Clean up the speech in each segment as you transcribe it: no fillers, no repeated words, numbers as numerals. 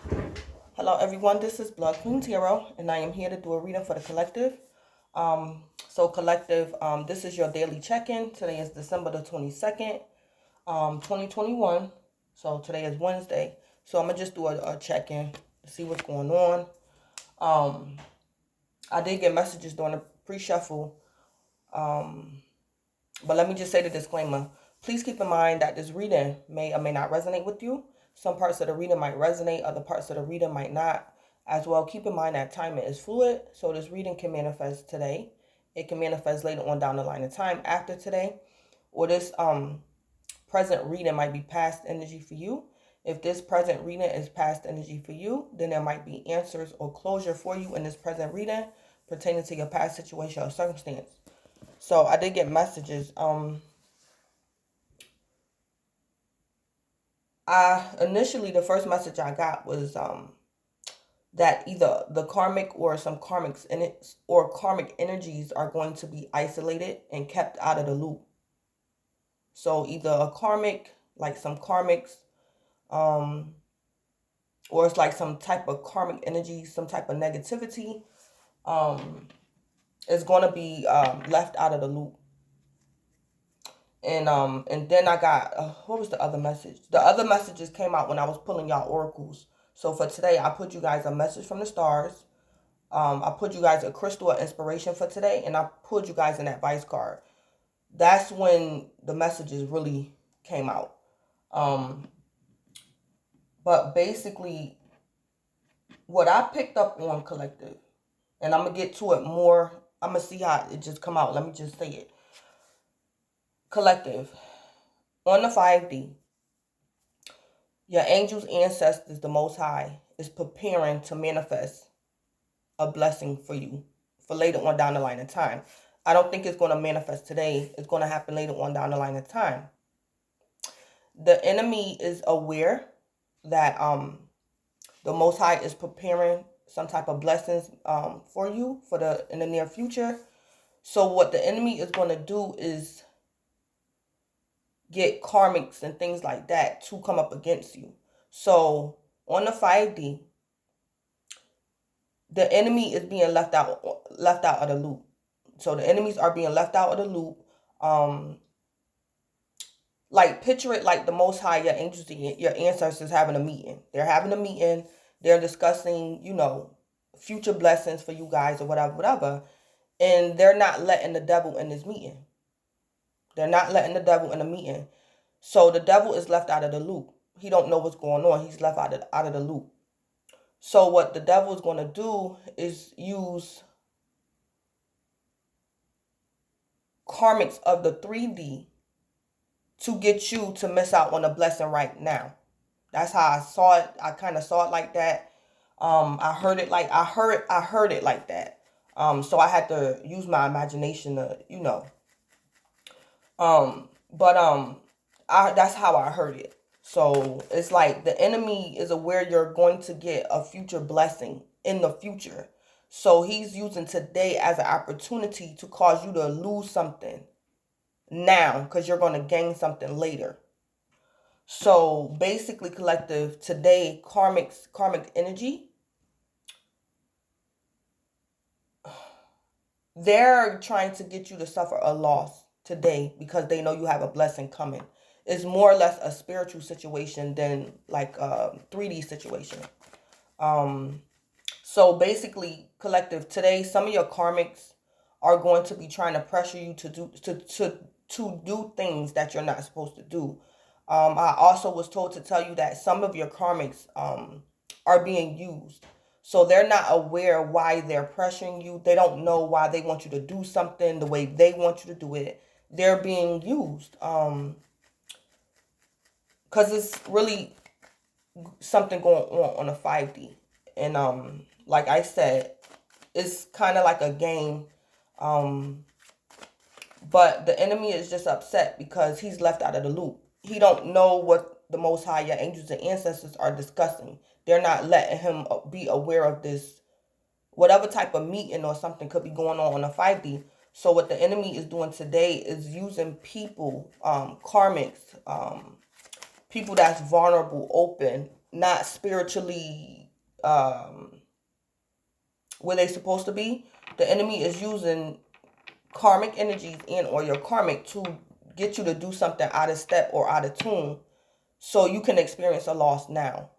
Hello everyone, this is Blood Queen Tarot, and I am here to do a reading for the collective. Collective, this is your daily check-in. Today is December the 22nd, 2021. So today is Wednesday. So I'm going to just do a check-in to see what's going on. I did get messages during the pre-shuffle, but let me just say the disclaimer. Please keep in mind that this reading may or may not resonate with you. Some parts of the reading might resonate, other parts of the reading might not. As well, keep in mind that timing is fluid, so this reading can manifest today. It can manifest later on down the line of time after today. Or this present reading might be past energy for you. If this present reading is past energy for you, then there might be answers or closure for you in this present reading pertaining to your past situation or circumstance. So I did get messages. Initially the first message I got was that either the karmic or some karmics in it or karmic energies are going to be isolated and kept out of the loop. So either a karmic, like some karmics, or it's like some type of karmic energy, some type of negativity, is going to be left out of the loop. And then I got what was the other message? The other messages came out when I was pulling y'all oracles. So for today, I put you guys a message from the stars. I put you guys a crystal of inspiration for today, and I pulled you guys an advice card. That's when the messages really came out. But basically, what I picked up on, collective, and I'm gonna get to it more. I'm gonna see how it just come out. Let me just say it. Collective, on the 5D, your angels, ancestors, the Most High, is preparing to manifest a blessing for you for later on down the line of time. I don't think it's going to manifest today. It's going to happen later on down the line of time. The enemy is aware that the Most High is preparing some type of blessings for you in the near future. So what the enemy is going to do is get karmics and things like that to come up against you. So on the 5D, the enemy is being left out of the loop. So the enemies are being left out of the loop. Like picture it like the Most High, your angels, your ancestors having a meeting. They're having a meeting. They're discussing, future blessings for you guys or whatever. And they're not letting the devil in this meeting. They're not letting the devil in the meeting. So the devil is left out of the loop. He don't know what's going on. He's left out of the loop. So what the devil is going to do is use karmics of the 3D to get you to miss out on a blessing right now. That's how I saw it. I kind of saw it like that. I heard it like that. So I had to use my imagination to, that's how I heard it. So it's like the enemy is aware you're going to get a future blessing in the future. So he's using today as an opportunity to cause you to lose something now because you're going to gain something later. So basically, collective, today, karmic energy, they're trying to get you to suffer a loss today because they know you have a blessing coming. It's more or less a spiritual situation than like a 3D situation. So basically, collective, today, some of your karmics are going to be trying to pressure you to do things that you're not supposed to do. I also was told to tell you that some of your karmics are being used. So they're not aware why they're pressuring you. They don't know why they want you to do something the way they want you to do it. They're being used. Because it's really something going on a 5D. And like I said, it's kind of like a game. But the enemy is just upset because he's left out of the loop. He don't know what the Most High, your angels and ancestors are discussing. They're not letting him be aware of this. Whatever type of meeting or something could be going on a 5D. So what the enemy is doing today is using people, karmics, people that's vulnerable, open, not spiritually where they're supposed to be, the enemy is using karmic energies and or your karmic to get you to do something out of step or out of tune so you can experience a loss now.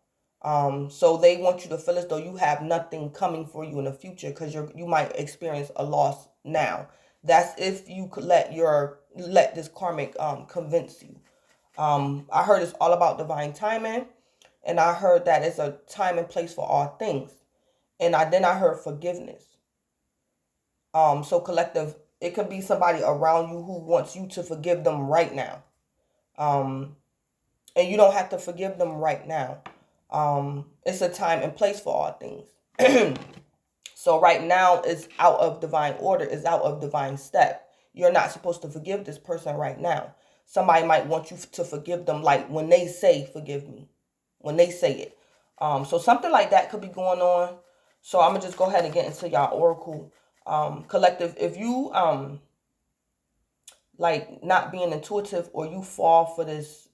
So they want you to feel as though you have nothing coming for you in the future because you might experience a loss now. That's if you could let this karmic convince you. I heard it's all about divine timing, and I heard that it's a time and place for all things. And then I heard forgiveness. So collective, it could be somebody around you who wants you to forgive them right now. And you don't have to forgive them right now. It's a time and place for all things. So right now is out of divine order, is out of divine step. You're not supposed to forgive this person right now. Somebody might want you to forgive them like when they say forgive me, when they say it. So something like that could be going on. So I'm gonna just go ahead and get into y'all oracle. Collective, if you like not being intuitive or you fall for this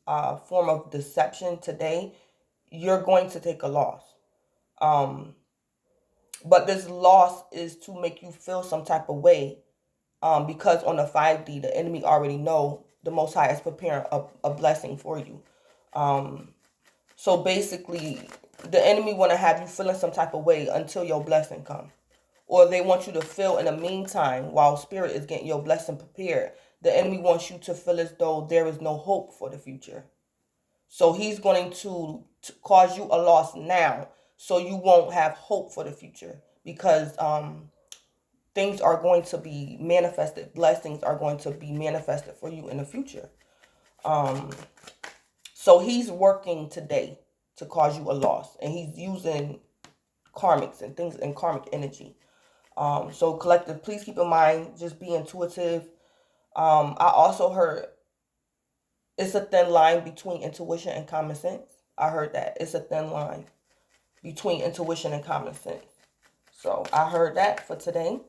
form of deception today, you're going to take a loss. But this loss is to make you feel some type of way, because on the 5D, the enemy already know the Most High is preparing a blessing for you. So basically, the enemy want to have you feeling some type of way until your blessing comes. Or they want you to feel in the meantime, while spirit is getting your blessing prepared, the enemy wants you to feel as though there is no hope for the future. So he's going to cause you a loss now, so you won't have hope for the future, because things are going to be manifested. Blessings are going to be manifested for you in the future. So he's working today to cause you a loss, and he's using karmics and things in karmic energy. So collective, please keep in mind, just be intuitive. I also heard it's a thin line between intuition and common sense. I heard that. It's a thin line between intuition and common sense. So I heard that for today.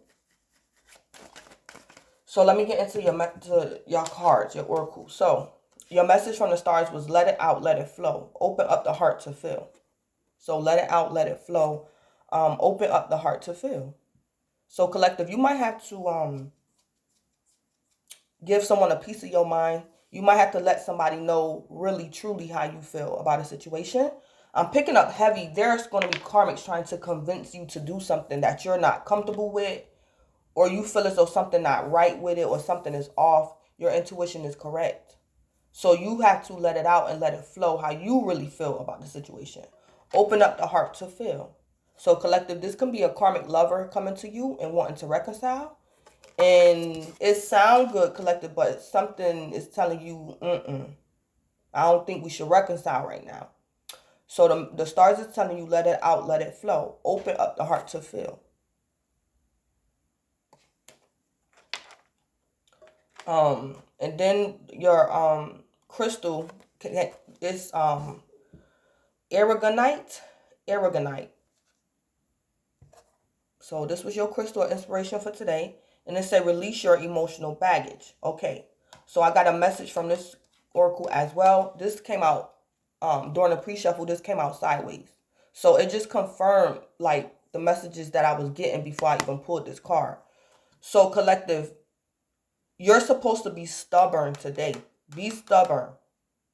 So let me get into your cards, your oracle. So your message from the stars was let it out, let it flow. Open up the heart to feel. So let it out, let it flow. Open up the heart to feel. So collective, you might have to give someone a piece of your mind. You might have to let somebody know really, truly how you feel about a situation. I'm picking up heavy. There's going to be karmics trying to convince you to do something that you're not comfortable with, or you feel as though something not right with it, or something is off. Your intuition is correct. So you have to let it out and let it flow how you really feel about the situation. Open up the heart to feel. So collective, this can be a karmic lover coming to you and wanting to reconcile. And it sounds good, collective, but something is telling you, I don't think we should reconcile right now. So the stars is telling you, let it out, let it flow. Open up the heart to feel. And then your crystal is aragonite. So this was your crystal inspiration for today. And it said, release your emotional baggage. Okay. So I got a message from this oracle as well. This came out during the pre-shuffle. This came out sideways. So it just confirmed like the messages that I was getting before I even pulled this card. So collective, you're supposed to be stubborn today. Be stubborn.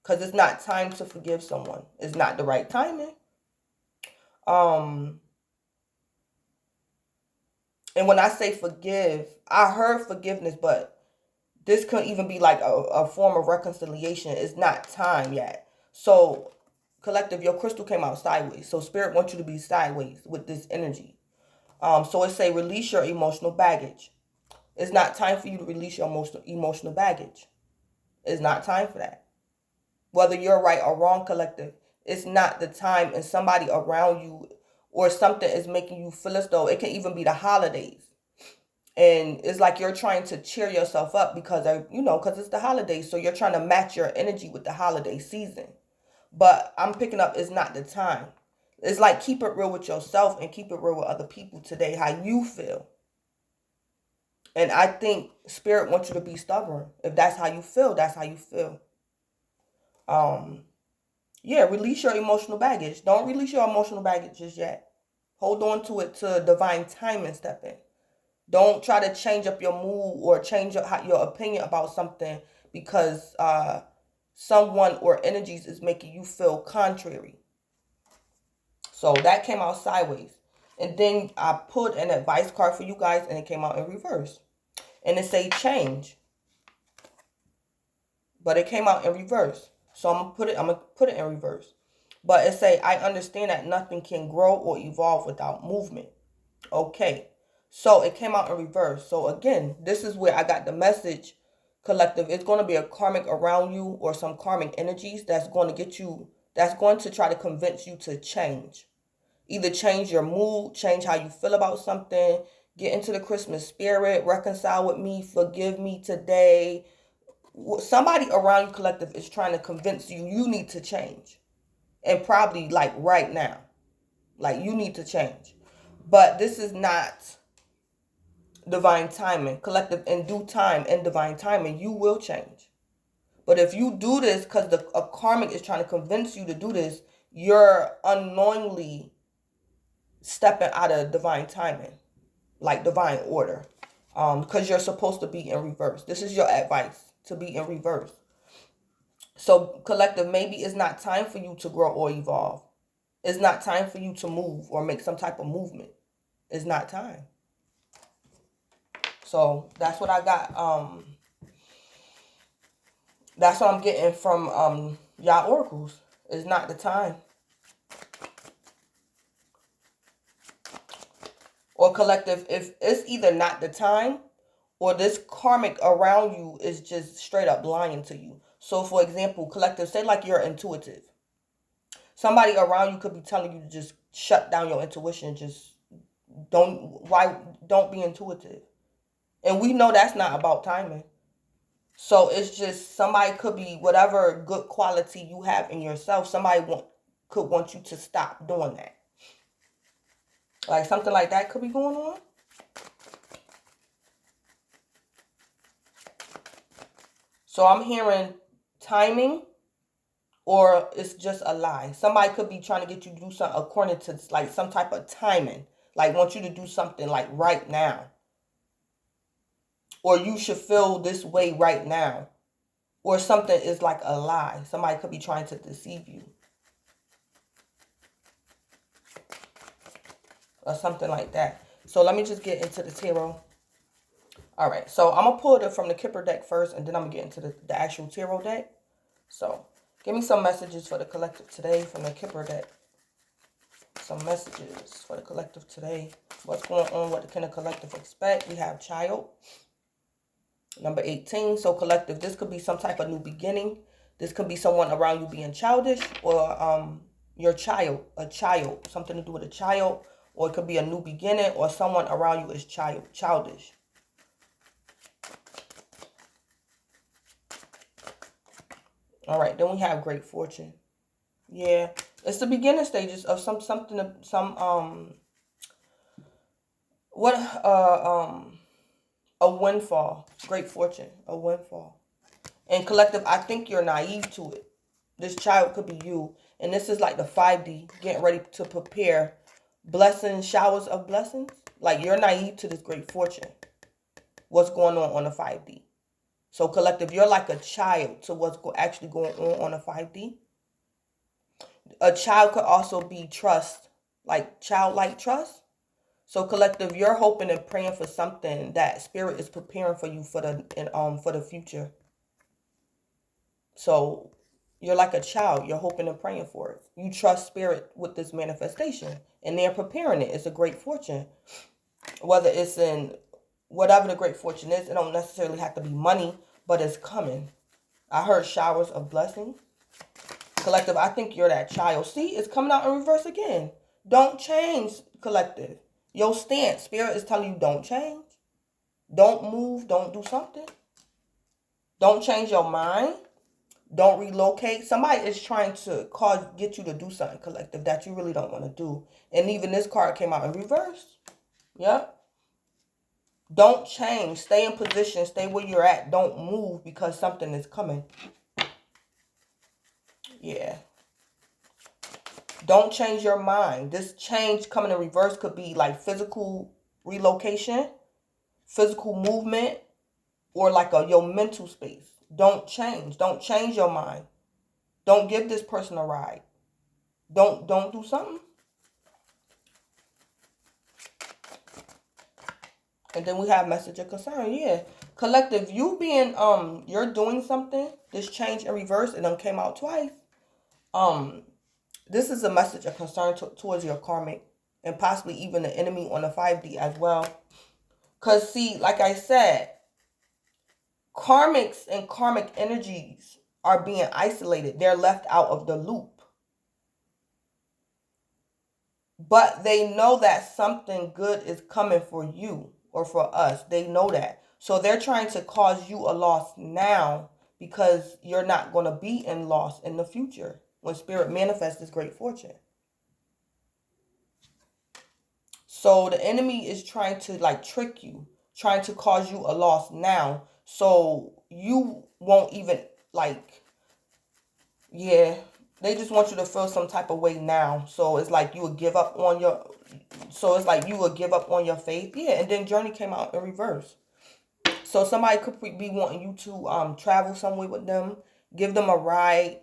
Because it's not time to forgive someone. It's not the right timing. And when I say forgive, I heard forgiveness, but this could even be like a form of reconciliation. It's not time yet. So, collective, your crystal came out sideways. So, spirit wants you to be sideways with this energy. So, it say release your emotional baggage. It's not time for you to release your emotional baggage. It's not time for that. Whether you're right or wrong, collective, it's not the time, and somebody around you or something is making you feel as though it can even be the holidays. And it's like you're trying to cheer yourself up because it's the holidays. So you're trying to match your energy with the holiday season. But I'm picking up it's not the time. It's like keep it real with yourself and keep it real with other people today, how you feel. And I think spirit wants you to be stubborn. If that's how you feel, that's how you feel. Yeah, release your emotional baggage. Don't release your emotional baggage just yet. Hold on to it till divine timing step in. Don't try to change up your mood or change your opinion about something because someone or energies is making you feel contrary. So that came out sideways. And then I put an advice card for you guys and it came out in reverse. And it say change. But it came out in reverse. So I'm gonna put it in reverse. But it say, I understand that nothing can grow or evolve without movement. Okay. So it came out in reverse. So again, this is where I got the message, collective. It's going to be a karmic around you or some karmic energies that's going to get you, that's going to try to convince you to change. Either change your mood, change how you feel about something, get into the Christmas spirit, reconcile with me, forgive me today. Somebody around you, collective, is trying to convince you you need to change. And probably like right now. Like you need to change. But this is not divine timing. Collective, in due time and divine timing, you will change. But if you do this because a karmic is trying to convince you to do this, you're unknowingly stepping out of divine timing, like divine order, because you're supposed to be in reverse. This is your advice, to be in reverse. So collective, maybe it's not time for you to grow or evolve. It's not time for you to move or make some type of movement. It's not time. So that's what I got. That's what I'm getting from y'all oracles. It's not the time. Or collective, if it's either not the time or this karmic around you is just straight up lying to you. So for example, collective, say like you're intuitive. Somebody around you could be telling you to just shut down your intuition. Just don't be intuitive. And we know that's not about timing. So it's just somebody could be whatever good quality you have in yourself. Somebody could want you to stop doing that. Like something like that could be going on. So I'm hearing timing or it's just a lie. Somebody could be trying to get you to do something according to like some type of timing. Like want you to do something like right now. Or you should feel this way right now. Or something is like a lie. Somebody could be trying to deceive you. Or something like that. So let me just get into the tarot. All right. So I'm going to pull it from the Kipper deck first. And then I'm going to get into the actual tarot deck. So give me some messages for the collective today from the Kipper deck. Some messages for the collective today. What's going on? What can the collective expect? We have child. Number 18. So collective, this could be some type of new beginning. This could be someone around you being childish or your child, a child, something to do with a child, or it could be a new beginning or someone around you is childish. All right, then we have great fortune. Yeah, it's the beginning stages of a windfall, great fortune, a windfall. And collective, I think you're naive to it. This child could be you. And this is like the 5D, getting ready to prepare blessings, showers of blessings. Like you're naive to this great fortune. What's going on the 5D. So collective, you're like a child to what's actually going on the 5D. A child could also be trust, like childlike trust. So collective, you're hoping and praying for something that spirit is preparing for you for the future. So you're like a child. You're hoping and praying for it. You trust spirit with this manifestation. And they're preparing it. It's a great fortune. Whether it's in whatever the great fortune is, it don't necessarily have to be money, but it's coming. I heard showers of blessings. Collective, I think you're that child. See, it's coming out in reverse again. Don't change, collective. Your stance, spirit is telling you don't change. Don't move. Don't do something. Don't change your mind. Don't relocate. Somebody is trying to get you to do something, collective, that you really don't want to do. And even this card came out in reverse. Yep. Don't change. Stay in position. Stay where you're at. Don't move because something is coming. Yeah. Don't change your mind. This change coming in reverse could be like physical relocation, physical movement, or like your mental space. Don't change. Don't change your mind. Don't give this person a ride. Don't do something. And then we have message of concern. Yeah. Collective, you're doing something. This change in reverse, it done came out twice. This is a message of concern towards your karmic and possibly even the enemy on the 5D as well. Because, see, like I said, karmics and karmic energies are being isolated. They're left out of the loop. But they know that something good is coming for you or for us. They know that. So they're trying to cause you a loss now because you're not going to be in loss in the future when spirit manifests this great fortune. So the enemy is trying to like trick you, trying to cause you a loss now. So you won't even like, yeah, they just want you to feel some type of way now. So it's like you would give up on your, faith. Yeah, and then journey came out in reverse. So somebody could be wanting you to travel somewhere with them, give them a ride,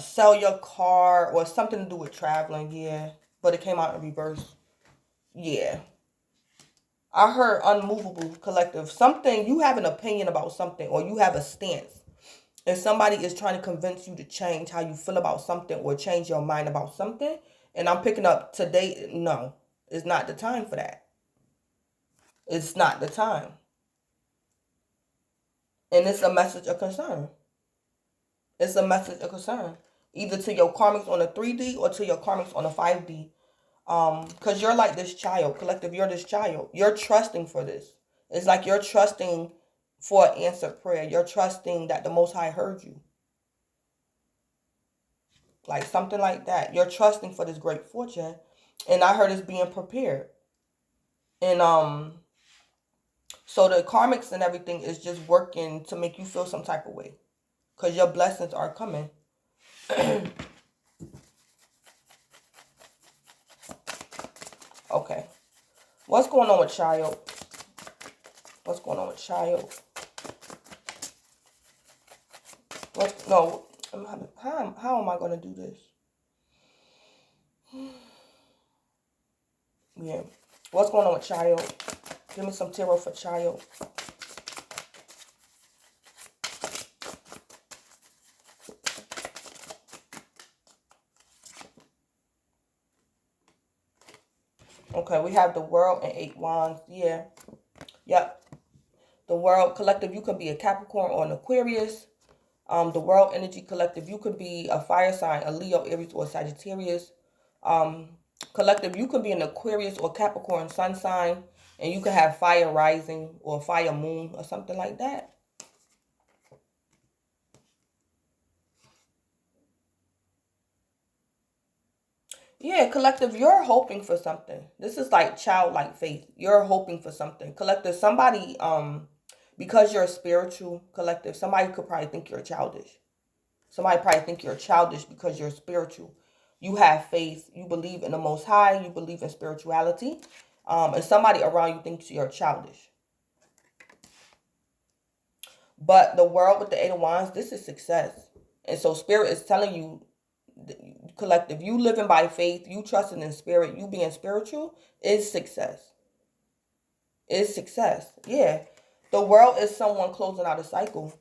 sell your car or something to do with traveling. Yeah, but it came out in reverse. Yeah. I heard unmovable collective. Something, you have an opinion about something or you have a stance. And somebody is trying to convince you to change how you feel about something or change your mind about something. And I'm picking up today, no, it's not the time for that. It's not the time. And it's a message of concern. It's a message of concern. Either to your karmics on the 3D or to your karmics on the 5D. Because you're like this child, collective, you're this child. You're trusting for this. It's like you're trusting for an answered prayer. You're trusting that the Most High heard you. Like something like that. You're trusting for this great fortune. And I heard it's being prepared. And so the karmics and everything is just working to make you feel some type of way. Because your blessings are coming. Okay. What's going on with child? What's going on with child? How am I going to do this? Yeah. What's going on with child? Give me some tarot for child. Okay, we have the world and 8 wands. Yeah. Yep. The world collective, you could be a Capricorn or an Aquarius. The world energy collective, you could be a fire sign, a Leo, Aries, or Sagittarius. Collective, you could be an Aquarius or Capricorn sun sign, and you could have fire rising or fire moon or something like that. Yeah, collective, you're hoping for something. This is like childlike faith. You're hoping for something. Collective, somebody, because you're spiritual, collective, somebody could probably think you're childish. Somebody probably think you're childish because you're spiritual. You have faith. You believe in the Most High. You believe in spirituality. And somebody around you thinks you're childish. But the world with the 8 of Wands, this is success. And so spirit is telling you, collective, you living by faith, you trusting in spirit, you being spiritual is success. Is success. Yeah. The world is someone closing out a cycle.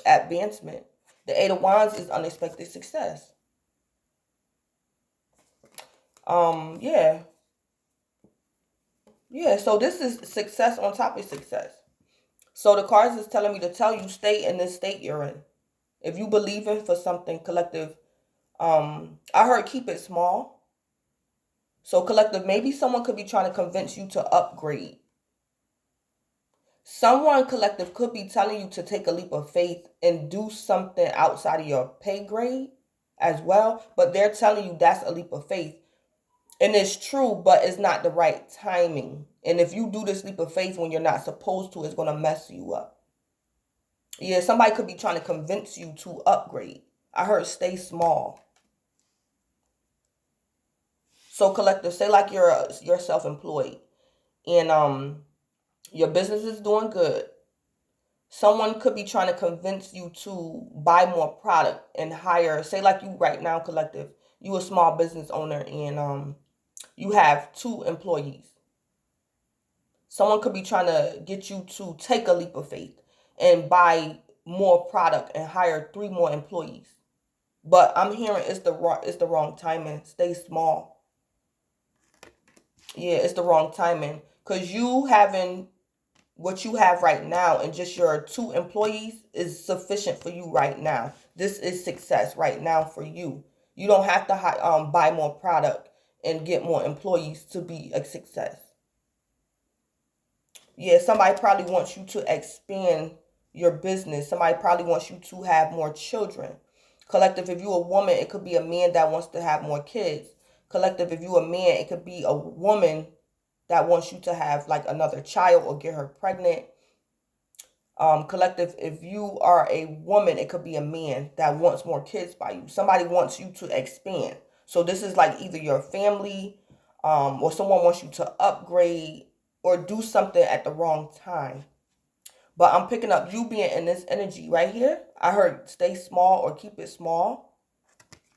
Advancement. The 8 of Wands is unexpected success. Yeah. Yeah, so this is success on top of success. So the cards is telling me to tell you, stay in this state you're in. If you believe in for something, collective, I heard keep it small. So collective, maybe someone could be trying to convince you to upgrade. Someone, collective, could be telling you to take a leap of faith and do something outside of your pay grade as well. But they're telling you that's a leap of faith. And it's true, but it's not the right timing. And if you do this leap of faith when you're not supposed to, it's going to mess you up. Yeah, somebody could be trying to convince you to upgrade. I heard stay small. So collective, say like you're self-employed and your business is doing good. Someone could be trying to convince you to buy more product and hire, say like you right now, collective, you a small business owner and you have 2 employees. Someone could be trying to get you to take a leap of faith and buy more product and hire 3 more employees. But I'm hearing it's the wrong timing. Stay small. Yeah, it's the wrong timing. Cause you having what you have right now and just your 2 employees is sufficient for you right now. This is success right now for you. You don't have to buy more product and get more employees to be a success. Yeah, somebody probably wants you to expand your business. Somebody probably wants you to have more children. Collective, if you're a woman, it could be a man that wants to have more kids. Collective, if you're a man, it could be a woman that wants you to have like another child or get her pregnant. Collective, if you are a woman, it could be a man that wants more kids by you. Somebody wants you to expand. So this is like either your family, or someone wants you to upgrade or do something at the wrong time. But I'm picking up you being in this energy right here. I heard stay small or keep it small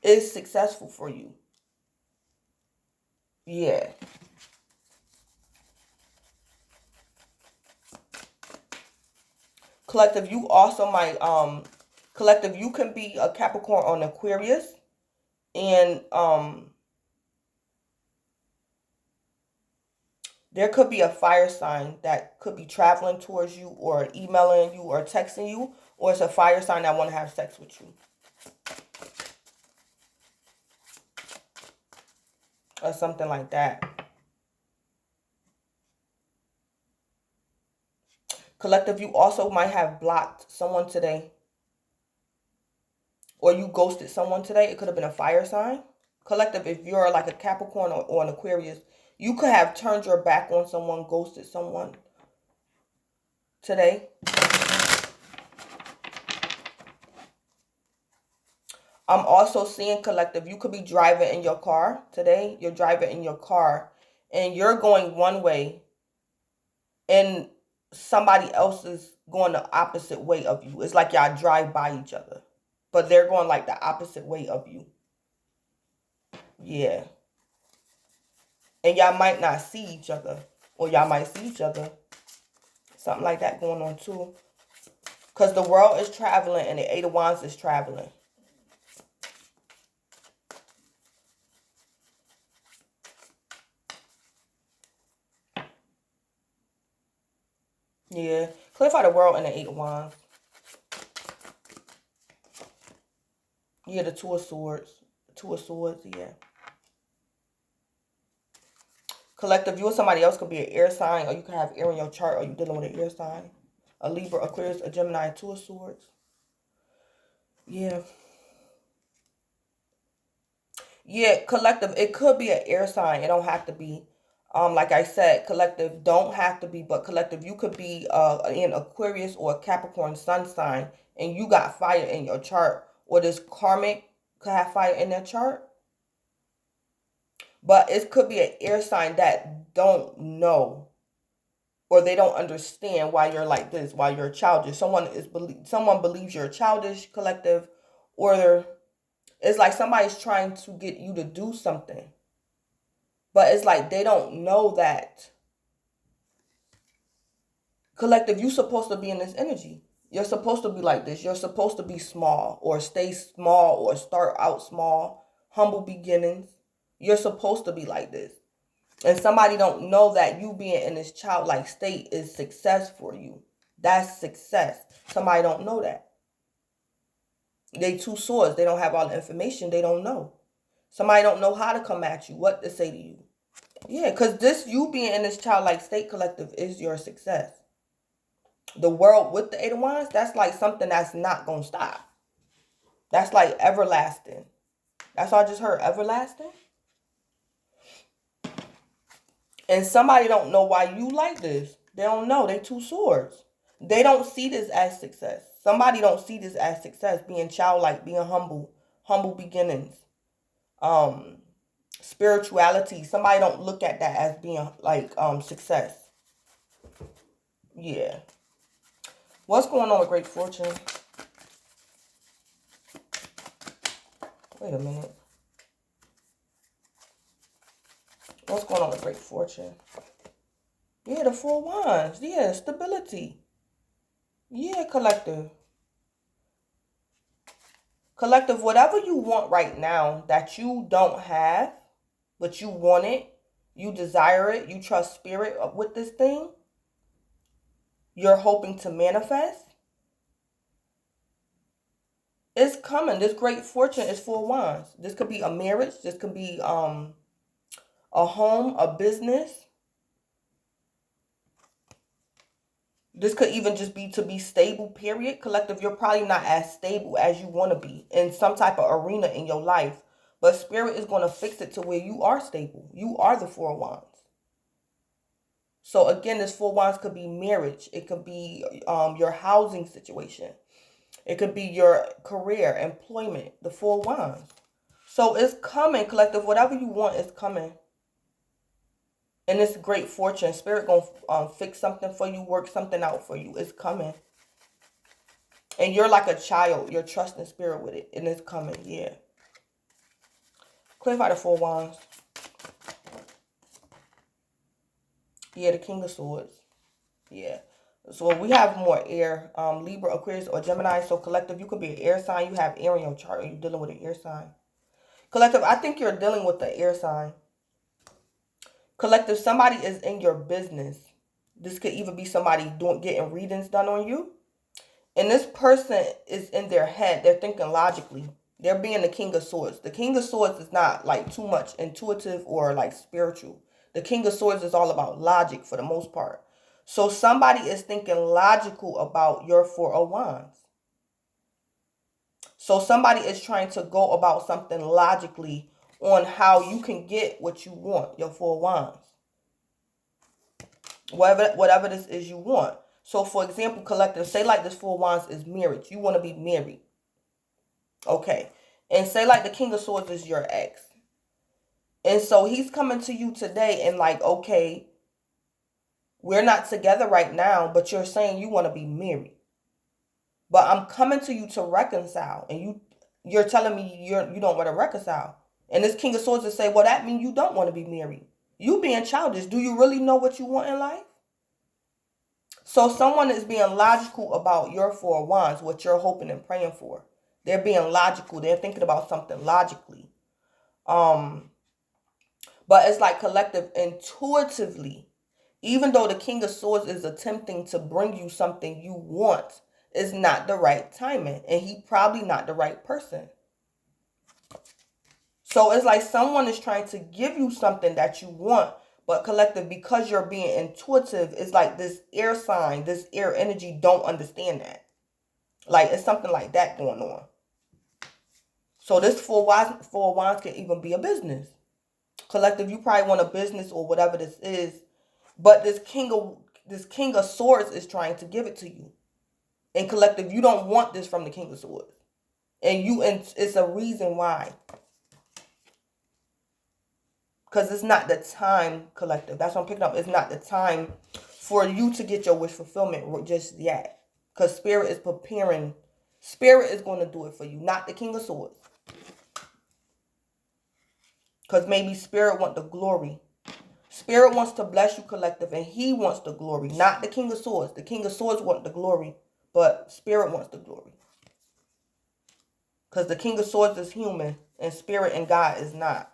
is successful for you. Yeah. Collective, you also might collective, you can be a Capricorn or an Aquarius and there could be a fire sign that could be traveling towards you or emailing you or texting you, or it's a fire sign that want to have sex with you. Or something like that. Collective, you also might have blocked someone today. Or you ghosted someone today. It could have been a fire sign. Collective, if you're like a Capricorn or an Aquarius, you could have turned your back on someone, ghosted someone today. I'm also seeing, collective, you could be driving in your car today. You're driving in your car and you're going one way and somebody else is going the opposite way of you. It's like y'all drive by each other, but they're going like the opposite way of you. Yeah. And y'all might not see each other, or y'all might see each other. Something like that going on too. Because the world is traveling and the 8 of Wands is traveling. Yeah. Clarify the world and the 8 of Wands. Yeah, the 2 of Swords. 2 of Swords, yeah. Collective, you or somebody else could be an air sign, or you could have air in your chart, or you dealing with an air sign. A Libra, Aquarius, a Gemini, 2 of Swords. Yeah. Yeah, collective, it could be an air sign. It don't have to be. Like I said, collective don't have to be, but collective, you could be in Aquarius or a Capricorn Sun sign, and you got fire in your chart, or this Karmic could have fire in their chart. But it could be an air sign that don't know, or they don't understand why you're like this, why you're childish. Someone believes you're childish, collective, or it's like somebody's trying to get you to do something. But it's like they don't know that, collective, you're supposed to be in this energy. You're supposed to be like this. You're supposed to be small or stay small or start out small, humble beginnings. You're supposed to be like this. And somebody don't know that you being in this childlike state is success for you. That's success. Somebody don't know that. They 2 swords. They don't have all the information. They don't know. Somebody don't know how to come at you, what to say to you. Yeah, because this, you being in this childlike state, collective, is your success. The world with the 8 of Wands, that's like something that's not going to stop. That's like everlasting. That's all I just heard, everlasting. And somebody don't know why you like this. They don't know. They 2 swords. They don't see this as success. Somebody don't see this as success, being childlike, being humble, humble beginnings. spirituality. Somebody don't look at that as being like success. Yeah. What's going on with great fortune? Wait a minute. What's going on with great fortune? Yeah, the 4 wands. Yeah, stability. Yeah, collective. Collective, whatever you want right now that you don't have, but you want it, you desire it, you trust spirit with this thing, you're hoping to manifest, it's coming. This great fortune is 4 wands. This could be a marriage. This could be a home, a business. This could even just be to be stable, period. Collective, you're probably not as stable as you want to be in some type of arena in your life. But spirit is going to fix it to where you are stable. You are the 4 wands. So again, this 4 wands could be marriage. It could be your housing situation. It could be your career, employment, the 4 wands. So it's coming, collective. Whatever you want is coming. And it's great fortune. Spirit gonna fix something for you, work something out for you. It's coming. And you're like a child. You're trusting spirit with it. And it's coming, yeah. Clarify the 4 wands. Yeah, the King of Swords. Yeah. So we have more air. Libra, Aquarius, or Gemini. So collective, you could be an air sign. You have air in your chart and you're dealing with an air sign. Collective, I think you're dealing with the air sign. Collective, somebody is in your business. This could even be somebody getting readings done on you. And this person is in their head. They're thinking logically. They're being the King of Swords. The King of Swords is not like too much intuitive or like spiritual. The King of Swords is all about logic for the most part. So somebody is thinking logical about your 4 of Wands. So somebody is trying to go about something logically on how you can get what you want, your 4 wands. Whatever this is you want. So for example, collective, say like this 4 wands is marriage. You want to be married. Okay. And say like the King of Swords is your ex. And so he's coming to you today and like, okay, we're not together right now, but you're saying you want to be married. But I'm coming to you to reconcile. And you're telling me you don't want to reconcile. And this King of Swords will say, well, that means you don't want to be married. You being childish. Do you really know what you want in life? So someone is being logical about your 4 wands, what you're hoping and praying for. They're being logical. They're thinking about something logically. But it's like collective intuitively. Even though the King of Swords is attempting to bring you something you want, it's not the right timing. And he's probably not the right person. So it's like someone is trying to give you something that you want, but collective, because you're being intuitive, it's like this air sign, this air energy don't understand that. Like it's something like that going on. So this 4 wands can even be a business. Collective, you probably want a business or whatever this is, but this King of Swords is trying to give it to you. And collective, you don't want this from the King of Swords. And it's a reason why. Because it's not the time, collective. That's what I'm picking up. It's not the time for you to get your wish fulfillment just yet. Because spirit is preparing. Spirit is going to do it for you, not the King of Swords. Because maybe spirit wants the glory. Spirit wants to bless you, collective, and he wants the glory, not the King of Swords. The King of Swords wants the glory, but spirit wants the glory. Because the King of Swords is human, and spirit and God is not.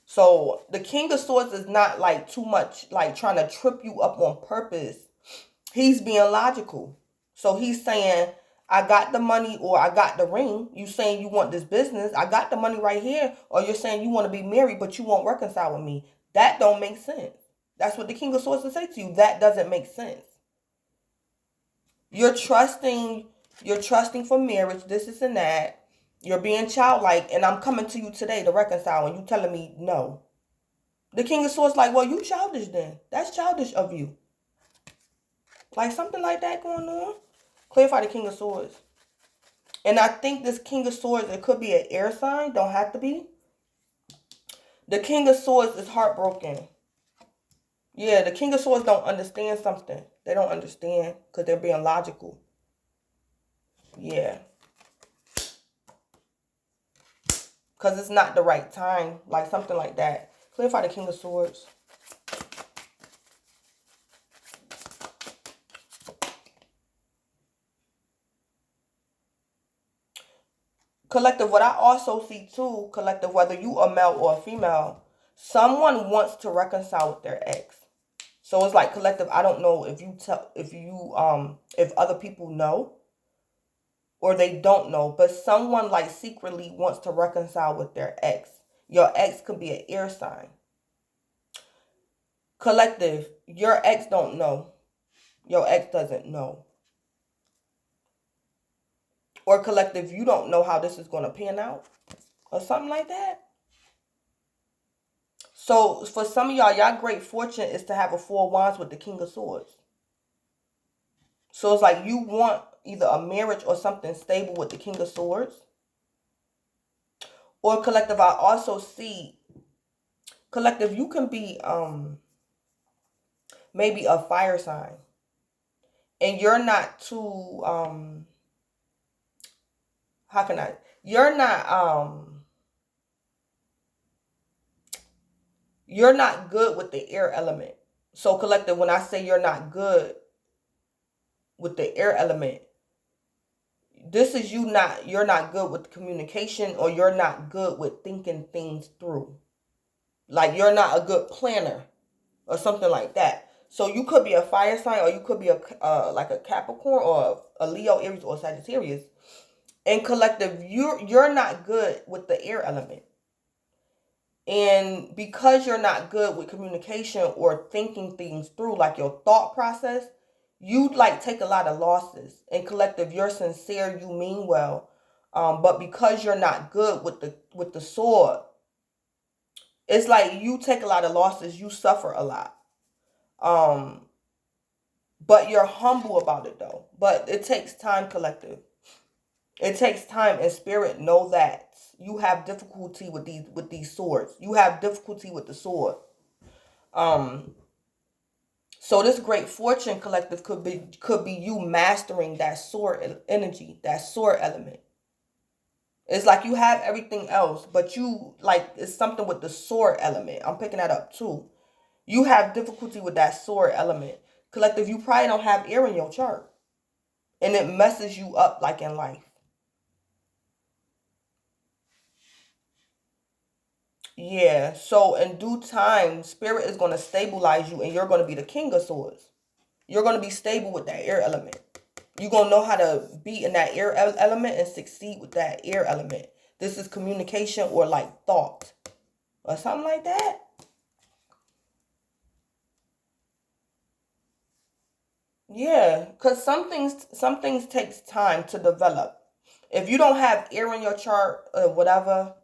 So the King of Swords is not like too much like trying to trip you up on purpose. He's being logical. So he's saying, I got the money or I got the ring. You saying you want this business. I got the money right here. Or you're saying you want to be married, but you won't reconcile with me. That don't make sense. That's what the King of Swords will say to you. That doesn't make sense. You're trusting for marriage, this and that. You're being childlike, and I'm coming to you today to reconcile, and you telling me no. The King of Swords like, well, you childish then. That's childish of you. Like something like that going on. Clarify the King of Swords. And I think this King of Swords, it could be an air sign. Don't have to be. The King of Swords is heartbroken. Yeah, the King of Swords don't understand something. They don't understand because they're being logical. Yeah. Because it's not the right time. Like something like that. Clarify the King of Swords. Collective, what I also see too, collective, whether you are male or a female, someone wants to reconcile with their ex. So it's like, collective, I don't know if if other people know or they don't know, but someone like secretly wants to reconcile with their ex. Your ex could be an air sign. Collective, your ex don't know. Your ex doesn't know. Or collective, you don't know how this is going to pan out. Or something like that. So for some of y'all great fortune is to have a 4 of Wands with the King of Swords. So it's like you want either a marriage or something stable with the King of Swords. Or collective, I also see, collective, you can be maybe a fire sign. And you're not too, how can I, you're not good with the air element. So collective, when I say you're not good with the air element, this is you're not good with communication, or you're not good with thinking things through. Like you're not a good planner or something like that. So you could be a fire sign, or you could be like a Capricorn or a Leo, Aries, or Sagittarius. And collective, you're not good with the air element. And because you're not good with communication or thinking things through, like your thought process, you like take a lot of losses. And collective, you're sincere, you mean well. But because you're not good with the sword, it's like you take a lot of losses, you suffer a lot. But you're humble about it though. But it takes time, collective. It takes time, and spirit know that you have difficulty with these swords. You have difficulty with the sword. So this great fortune, collective, could be you mastering that sword energy, that sword element. It's like you have everything else, but you like it's something with the sword element. I'm picking that up too. You have difficulty with that sword element. Collective, you probably don't have air in your chart. And it messes you up like in life. Yeah, so in due time, spirit is going to stabilize you, and you're going to be the King of Swords. You're going to be stable with that air element. You're going to know how to be in that air element and succeed with that air element. This is communication or like thought or something like that. Yeah, because some things takes time to develop. If you don't have air in your chart or whatever,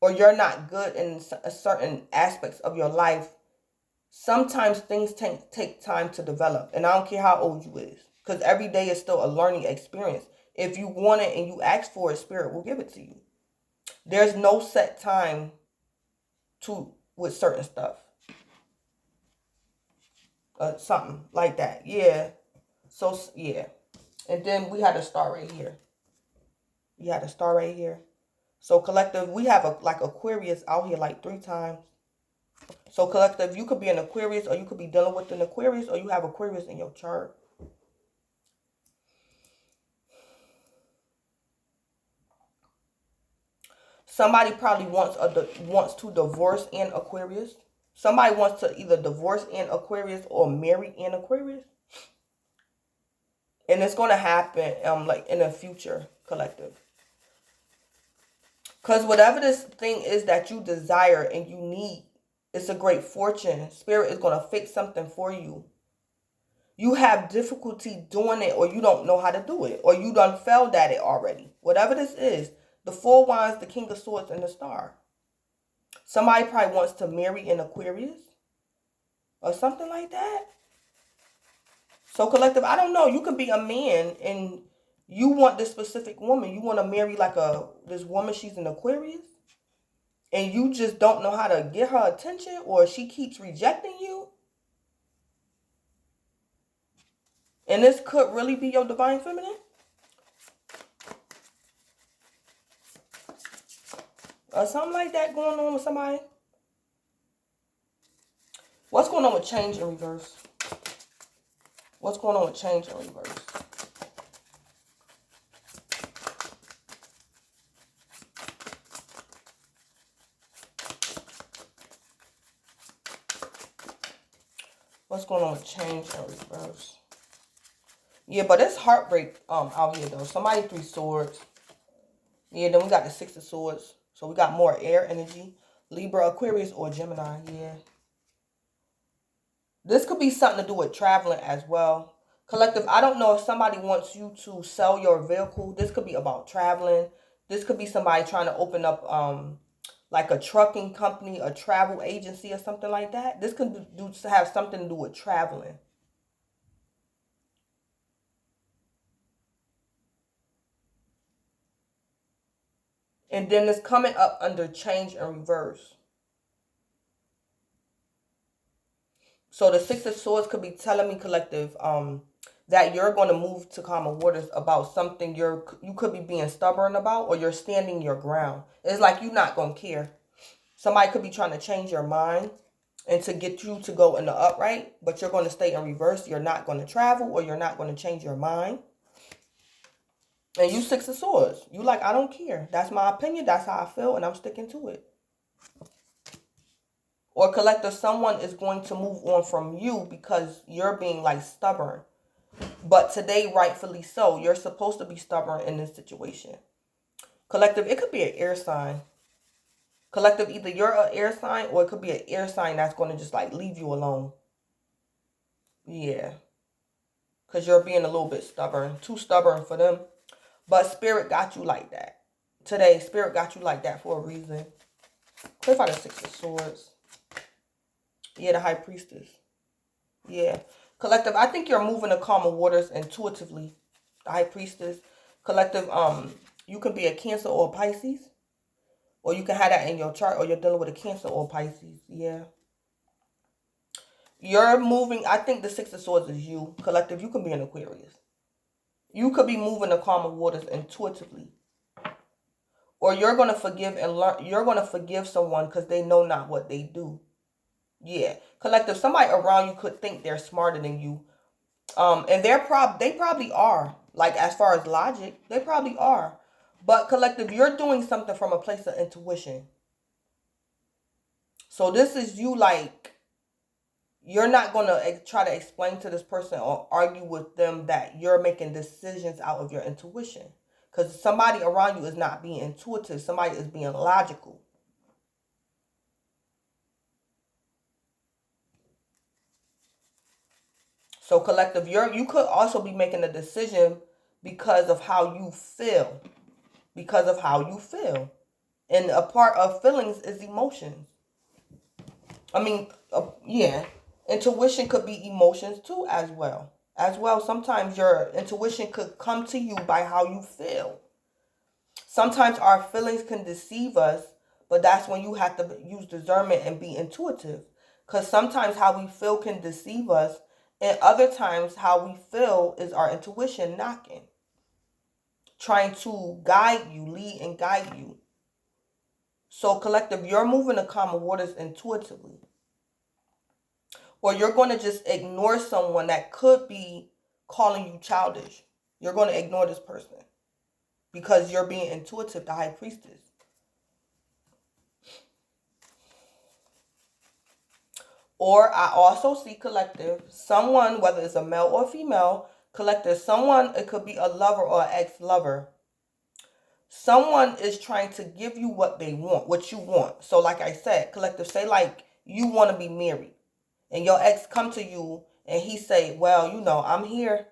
or you're not good in a certain aspects of your life, sometimes things take time to develop. And I don't care how old you is, because every day is still a learning experience. If you want it and you ask for it, spirit will give it to you. There's no set time with certain stuff. Something like that. Yeah. So, yeah. And then we had a star right here. We had a star right here. So collective, we have like Aquarius out here like 3 times. So collective, you could be an Aquarius, or you could be dealing with an Aquarius, or you have Aquarius in your chart. Somebody probably wants to divorce an Aquarius. Somebody wants to either divorce an Aquarius or marry an Aquarius. And it's going to happen like in the future, collective. Because whatever this thing is that you desire and you need, it's a great fortune. Spirit is going to fix something for you. You have difficulty doing it, or you don't know how to do it, or you done failed at it already. Whatever this is, the 4 of Wands, the King of Swords, and the Star. Somebody probably wants to marry an Aquarius or something like that. So collective, I don't know. You could be a man and you want this specific woman. You want to marry like this woman, she's an Aquarius. and you just don't know how to get her attention, or she keeps rejecting you. And this could really be your divine feminine. Or something like that going on with somebody. What's going on with change in reverse? What's going on with change in reverse? What's going on with change in reverse? Yeah, but it's heartbreak out here though. Somebody 3 swords. Yeah, then we got the 6 of swords. So we got more air energy. Libra, Aquarius, or Gemini. Yeah. This could be something to do with traveling as well. Collective, I don't know if somebody wants you to sell your vehicle. This could be about traveling. This could be somebody trying to open up like a trucking company, a travel agency or something like that. This could have something to do with traveling. And then it's coming up under change and reverse. So the 6 of swords could be telling me, collective, that you're going to move to calmer waters about something you could be being stubborn about, or you're standing your ground. It's like you're not going to care. Somebody could be trying to change your mind and to get you to go in the upright, but you're going to stay in reverse. You're not going to travel, or you're not going to change your mind. And you 6 of swords. You like, I don't care. That's my opinion. That's how I feel, and I'm sticking to it. Or collective, someone is going to move on from you because you're being like stubborn. But today, rightfully so, you're supposed to be stubborn in this situation. Collective, it could be an air sign. Collective, either you're an air sign, or it could be an air sign that's going to just like leave you alone. Yeah. Because you're being a little bit stubborn. Too stubborn for them. But spirit got you like that. Today, spirit got you like that for a reason. Clarify the 6 of swords. Yeah, the high priestess. Yeah. Collective, I think you're moving to calmer waters intuitively. The high priestess. Collective, you can be a Cancer or a Pisces. Or you can have that in your chart, or you're dealing with a Cancer or a Pisces. Yeah. You're moving, I think the 6 of swords is you. Collective, you can be an Aquarius. You could be moving to calmer waters intuitively. Or you're going to forgive and learn. You're going to forgive someone because they know not what they do. Yeah. Collective, somebody around you could think they're smarter than you. And they probably are. Like, as far as logic, they probably are. But collective, you're doing something from a place of intuition. So this is you, like, you're not going to try to explain to this person or argue with them that you're making decisions out of your intuition. Because somebody around you is not being intuitive. Somebody is being logical. So collective, you could also be making a decision because of how you feel. Because of how you feel. And a part of feelings is emotions. I mean, yeah. Intuition could be emotions too as well. As well, sometimes your intuition could come to you by how you feel. Sometimes our feelings can deceive us, but that's when you have to use discernment and be intuitive. Because sometimes how we feel can deceive us, and other times how we feel is our intuition knocking, trying to guide you, lead and guide you. So collective, you're moving to calmer waters intuitively. Or you're going to just ignore someone that could be calling you childish. You're going to ignore this person because you're being intuitive, the high priestess. Or I also see collective, someone, whether it's a male or female, collective, someone, it could be a lover or an ex-lover. Someone is trying to give you what they want, what you want. So like I said, collective, say like you want to be married. And your ex come to you and he say, well, you know, I'm here.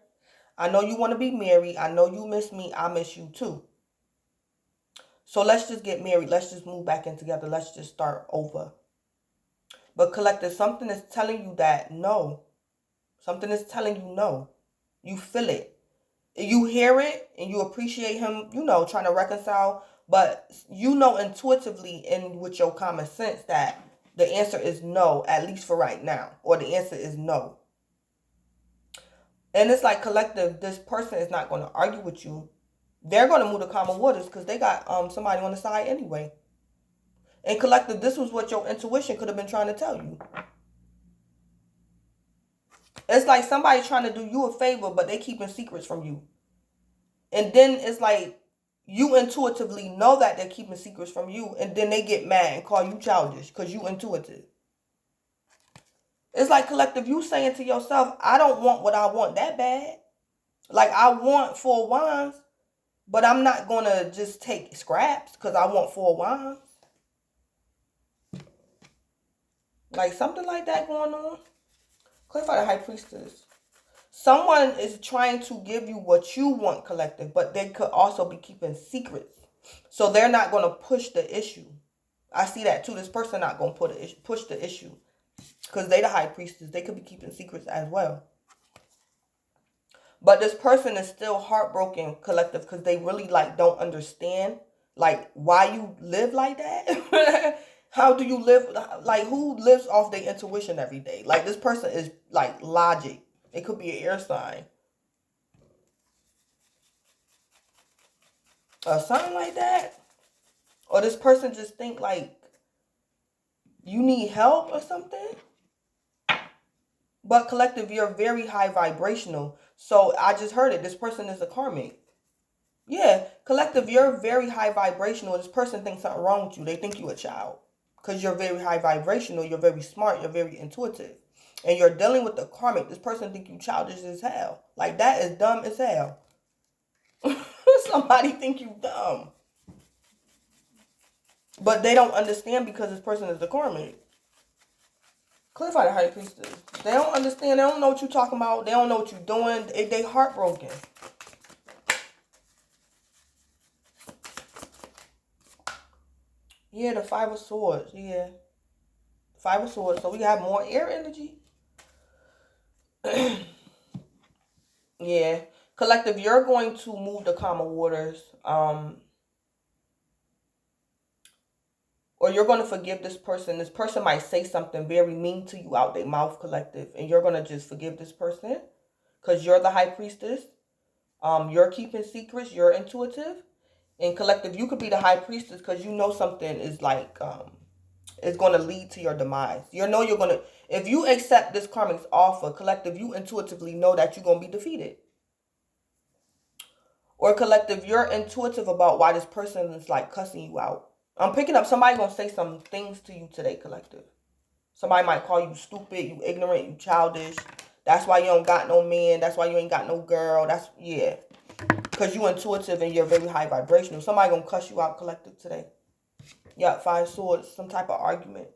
I know you want to be married. I know you miss me. I miss you too. So let's just get married. Let's just move back in together. Let's just start over. But collective, something is telling you that no. Something is telling you no. You feel it. You hear it and you appreciate him, you know, trying to reconcile. But you know intuitively and with your common sense that the answer is no, at least for right now. Or the answer is no. And it's like collective, this person is not going to argue with you. They're going to move to common waters because they got somebody on the side anyway. And collective, this was what your intuition could have been trying to tell you. It's like somebody trying to do you a favor, but they keeping secrets from you. And then it's like you intuitively know that they're keeping secrets from you, and then they get mad and call you childish because you intuitive. It's like collective, you saying to yourself, I don't want what I want that bad. Like I want 4 wands, but I'm not going to just take scraps because I want 4 wands. Like something like that going on. Clarify the High Priestess. Someone is trying to give you what you want, collective, but they could also be keeping secrets. So they're not going to push the issue. I see that too. This person not going to push the issue. Because they the High Priestess. They could be keeping secrets as well. But this person is still heartbroken, collective, because they really like don't understand like why you live like that. How do you live? Like who lives off their intuition every day? Like this person is like logic. It could be an air sign. Or something like that. Or this person just think like you need help or something. But collective, you're very high vibrational. So I just heard it. This person is a karmic. Yeah. Collective, you're very high vibrational. This person thinks something wrong with you. They think you a child. Because you're very high vibrational. You're very smart. You're very intuitive. And you're dealing with the karmic. This person think you childish as hell. Like that is dumb as hell. Somebody think you dumb. But they don't understand because this person is the karmic. Clarify the High Priestess. They don't understand. They don't know what you're talking about. They don't know what you're doing. They heartbroken. Yeah, the 5 of Swords. Yeah. 5 of Swords. So we have more air energy. Yeah. Collective, you're going to move to calmer waters. Or you're going to forgive this person. This person might say something very mean to you out their mouth, collective. And you're going to just forgive this person. Because you're the High Priestess. You're keeping secrets. You're intuitive. And collective, you could be the High Priestess because you know something is like, is going to lead to your demise. You know you're going to, if you accept this karmic's offer, collective, you intuitively know that you're going to be defeated. Or collective, you're intuitive about why this person is like cussing you out. I'm picking up somebody going to say some things to you today, collective. Somebody might call you stupid, you ignorant, you childish. That's why you don't got no man. That's why you ain't got no girl. That's, yeah. Because you intuitive and you're very high vibrational. Somebody going to cuss you out, collective, today. Yeah, 5 swords, some type of argument.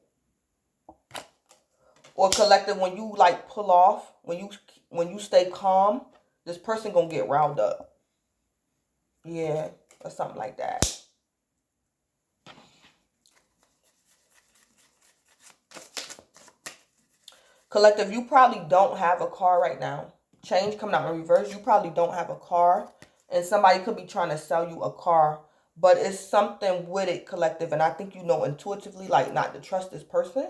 Or collective, when you like pull off, when you stay calm, this person going to get riled up. Yeah, or something like that. Collective, you probably don't have a car right now. Change coming out in reverse. You probably don't have a car. And somebody could be trying to sell you a car. But it's something with it, collective. And I think you know intuitively, like, not to trust this person.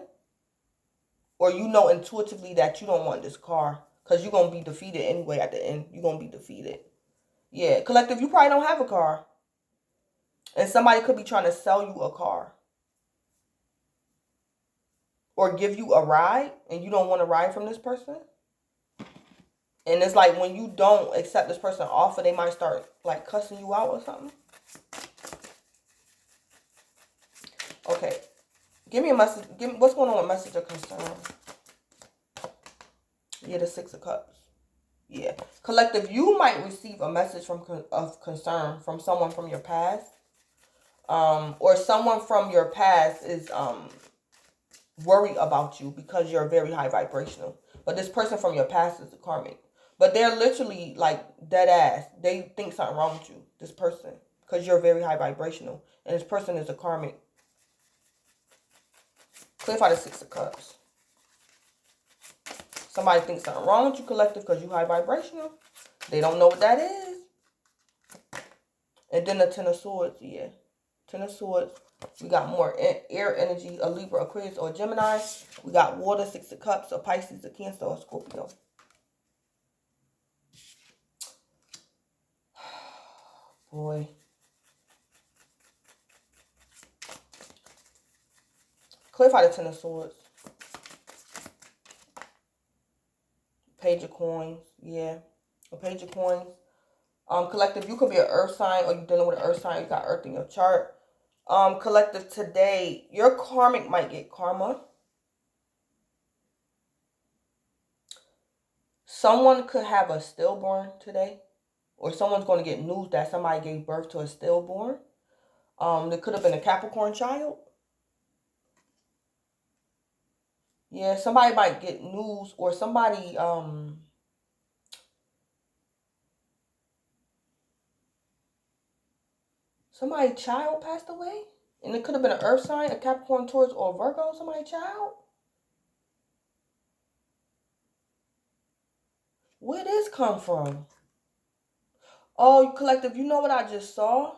Or you know intuitively that you don't want this car. Because you're going to be defeated anyway at the end. You're going to be defeated. Yeah, collective, you probably don't have a car. And somebody could be trying to sell you a car. Or give you a ride. And you don't want a ride from this person. And it's like when you don't accept this person offer, they might start like cussing you out or something. Okay. Give me a message. What's going on with message of concern? Yeah, the 6 of Cups. Yeah. Collective, you might receive a message of concern from someone from your past. Or someone from your past is worried about you because you're very high vibrational. But this person from your past is a karmic. But they're literally like dead ass. They think something wrong with you, this person. Because you're very high vibrational. And this person is a karmic. Clarify the 6 of Cups. Somebody thinks something wrong with you, collective, because you high vibrational. They don't know what that is. And then the 10 of Swords, yeah. Ten of Swords. We got more air energy, a Libra, Aquarius, or Gemini. We got water, Six of Cups, a Pisces, a Cancer, or Scorpio. Boy. Clarify the Ten of Swords. Page of Coins. Yeah. A Page of Coins. Collective, you could be an earth sign or you're dealing with an earth sign. You got earth in your chart. Collective, today, your karmic might get karma. Someone could have a stillborn today. Or someone's going to get news that somebody gave birth to a stillborn. There could have been a Capricorn child. Yeah, somebody might get news or somebody, somebody's child passed away. And it could have been an earth sign, a Capricorn, Taurus, or a Virgo, somebody's child. Where did this come from? Oh, collective, you know what I just saw?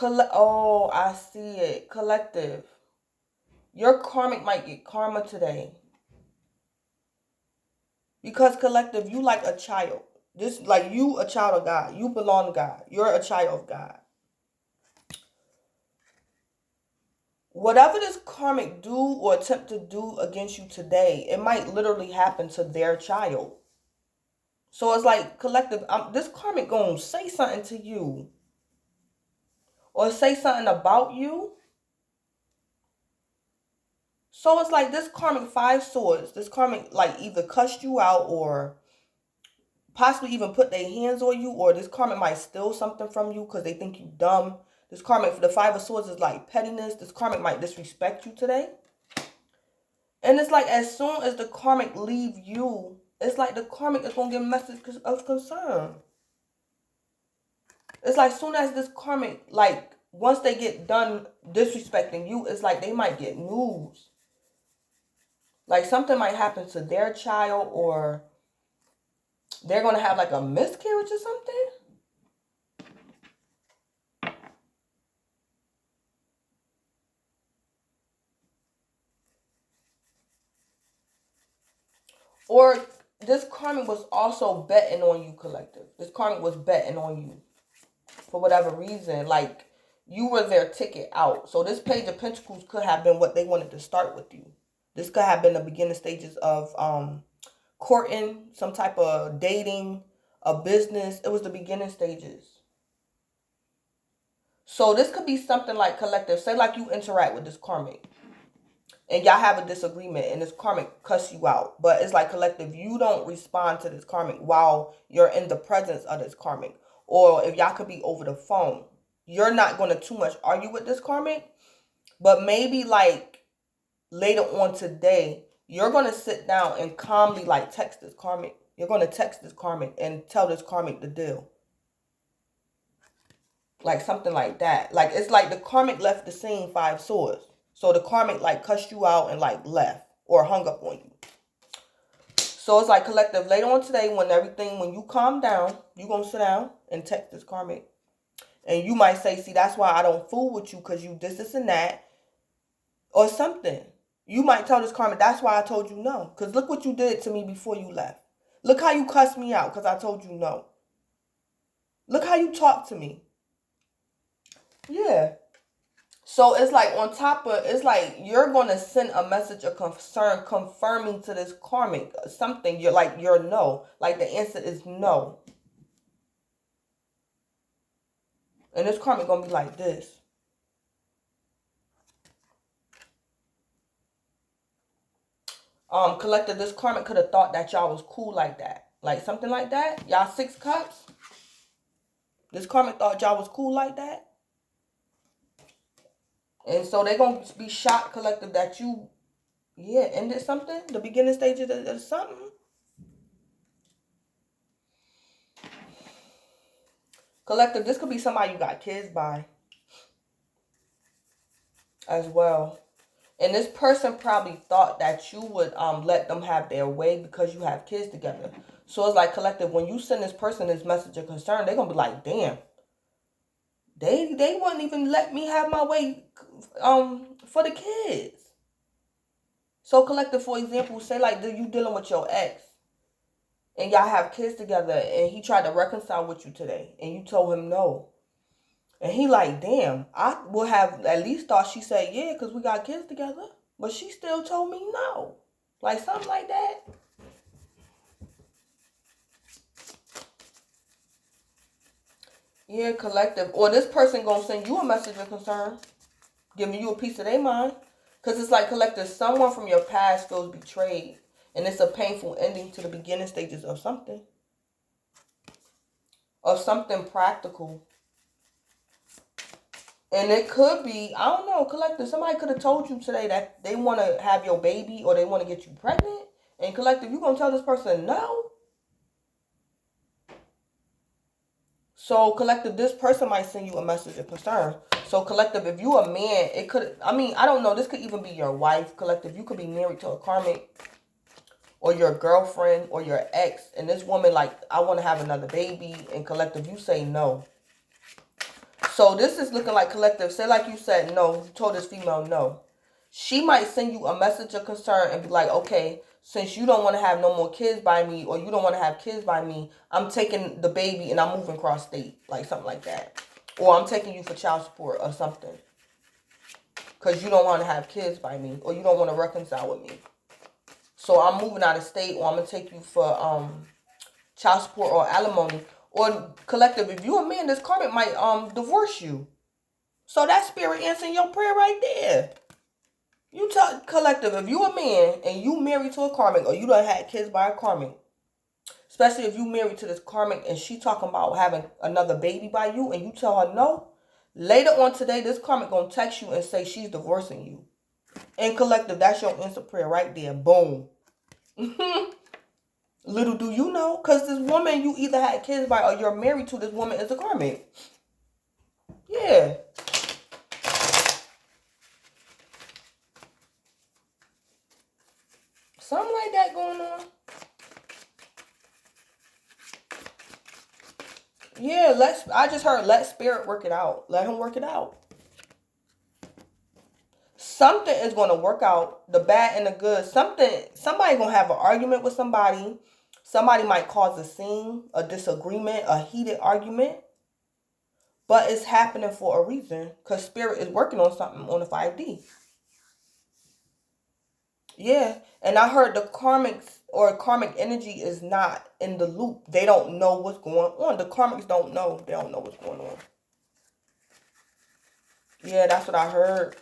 Oh, I see it. Collective. Your karmic might get karma today. Because collective, you like a child. This, like, you a child of God. You belong to God. You're a child of God. Whatever this karmic do or attempt to do against you today, it might literally happen to their child. So it's like, collective, this karmic gonna say something to you. Or say something about you. So it's like this karmic Five Swords. This karmic, like, either cussed you out or possibly even put their hands on you, or this karmic might steal something from you because they think you dumb. This karmic, for the Five of Swords, is like pettiness. This karmic might disrespect you today. And it's like, as soon as the karmic leave you, it's like the karmic is going to get a message of concern. It's like, soon as this karmic, like, once they get done disrespecting you, it's like they might get news. Like, something might happen to their child, or they're going to have, like, a miscarriage or something. Or this karmic was also betting on you, collective. This karmic was betting on you for whatever reason. Like, you were their ticket out. So this Page of Pentacles could have been what they wanted to start with you. This could have been the beginning stages of courting, some type of dating, a business. It was the beginning stages. So this could be something like, collective. Say like you interact with this karmic. And y'all have a disagreement and this karmic cuss you out. But it's like, collective, you don't respond to this karmic while you're in the presence of this karmic. Or if y'all could be over the phone. You're not going to too much argue with this karmic. But maybe like later on today, you're going to sit down and calmly like text this karmic. You're going to text this karmic and tell this karmic the deal. Like something like that. Like, it's like the karmic left the scene, Five Swords. So the karmic like cussed you out and like left or hung up on you. So it's like, collective, later on today, when you calm down, you're going to sit down and text this karmic. And you might say, see, that's why I don't fool with you, because you this and that. Or something. You might tell this karmic, that's why I told you no. Because look what you did to me before you left. Look how you cussed me out because I told you no. Look how you talked to me. Yeah. So it's like, on top of, it's like you're going to send a message of concern confirming to this karmic something. You're like, you're no. Like, the answer is no. And this karmic going to be like this. Collective, this karmic could have thought that y'all was cool like that. Like, something like that. Y'all 6 cups. This karmic thought y'all was cool like that. And so they're going to be shocked, collective, that you, ended something. The beginning stages of something. Collective, this could be somebody you got kids by as well. And this person probably thought that you would let them have their way because you have kids together. So it's like, collective, when you send this person this message of concern, they're going to be like, damn, they wouldn't even let me have my way for the kids. So collective, for example, say like you dealing with your ex and y'all have kids together and he tried to reconcile with you today and you told him no. And he like, damn, I would have at least thought she said yeah because we got kids together. But she still told me no. Like something like that. Yeah, collective. Or this person gonna send you a message of concern, giving you a piece of their mind. Because it's like, collective, someone from your past feels betrayed. And it's a painful ending to the beginning stages of something. Of something practical. And it could be, I don't know, collective, somebody could have told you today that they want to have your baby or they want to get you pregnant. And collective, you going to tell this person no? So collective, this person might send you a message of concern. So collective, if you a man, it could, I mean, I don't know, this could even be your wife. Collective, you could be married to a karmic or your girlfriend or your ex. And this woman like, I want to have another baby. And collective, you say no. So this is looking like, collective, say like you said no, you told this female no. She might send you a message of concern and be like, okay, since you don't want to have no more kids by me or you don't want to have kids by me, I'm taking the baby and I'm moving cross state, like something like that. Or I'm taking you for child support or something because you don't want to have kids by me or you don't want to reconcile with me. So I'm moving out of state or I'm going to take you for child support or alimony. Or collective, if you a man, this karmic might divorce you. So that spirit answering your prayer right there. You tell collective, if you a man and you married to a karmic or you done had kids by a karmic, especially if you married to this karmic and she talking about having another baby by you and you tell her no, later on today, this karmic gonna text you and say she's divorcing you. And collective, that's your answer prayer right there. Boom. Little do you know, because this woman you either had kids by or you're married to, this woman is a karmic. Yeah. Something like that going on. Yeah, I just heard let spirit work it out. Let him work it out. Something is going to work out, the bad and the good. Somebody going to have an argument with somebody. Somebody might cause a scene, a disagreement, a heated argument. But it's happening for a reason because spirit is working on something on the 5D. Yeah, and I heard the karmics or karmic energy is not in the loop. They don't know what's going on. The karmics don't know. They don't know what's going on. Yeah, that's what I heard.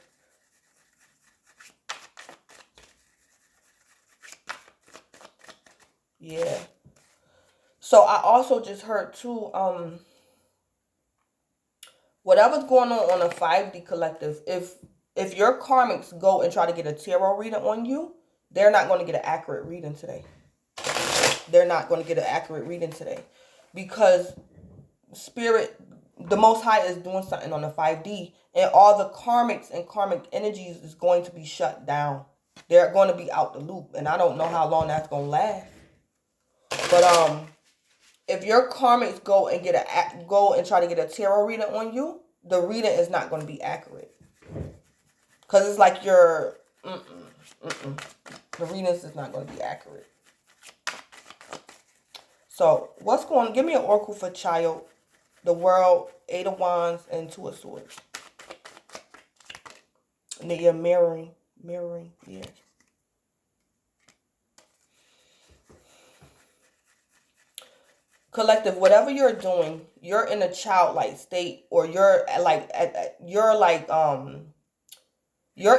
Yeah. So I also just heard too, whatever's going on a 5D collective, if your karmics go and try to get a tarot reading on you, they're not going to get an accurate reading today. They're not going to get an accurate reading today because spirit, the Most High is doing something on the 5D and all the karmics and karmic energies is going to be shut down. They're going to be out the loop and I don't know how long that's going to last. But if your karmics go and try to get a tarot reading on you, the reading is not going to be accurate. Because it's like the readings is not going to be accurate. So what's going on? Give me an oracle for child, the world, 8 of Wands, and 2 of Swords. And then you're mirroring, yeah. Collective, whatever you're doing, you're in a childlike state, or you're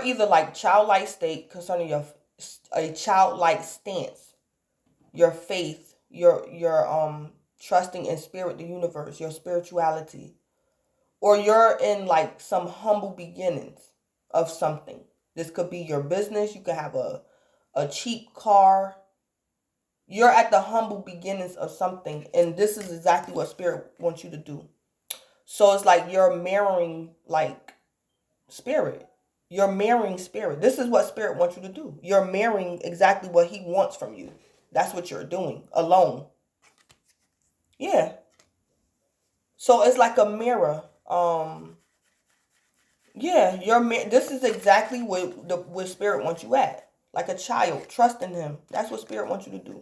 either like childlike state concerning a childlike stance, your faith, your trusting in spirit, the universe, your spirituality, or you're in like some humble beginnings of something. This could be your business. You could have a cheap car. You're at the humble beginnings of something, and this is exactly what spirit wants you to do. So it's like you're mirroring like spirit. You're mirroring spirit. This is what spirit wants you to do. You're mirroring exactly what he wants from you. That's what you're doing alone. Yeah. So it's like a mirror. Yeah, this is exactly where spirit wants you at. Like a child, trusting him. That's what spirit wants you to do.